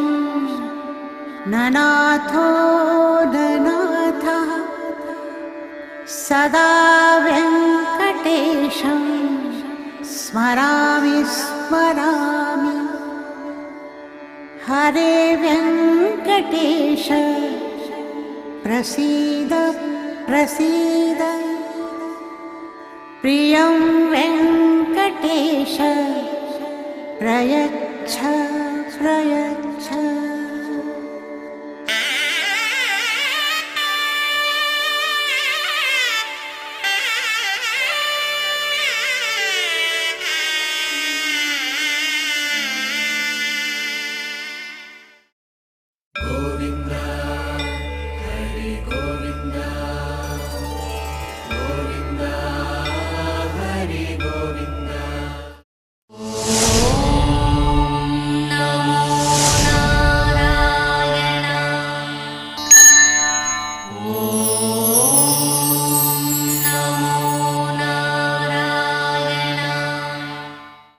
ननाथो ननाथः सदा वेङ्कटेशं स्मरामि स्मरामि हरे वेङ्कटेश प्रसीद प्रसीद प्रियं वेङ्कटेश प्रयच्छ प्रयच्छ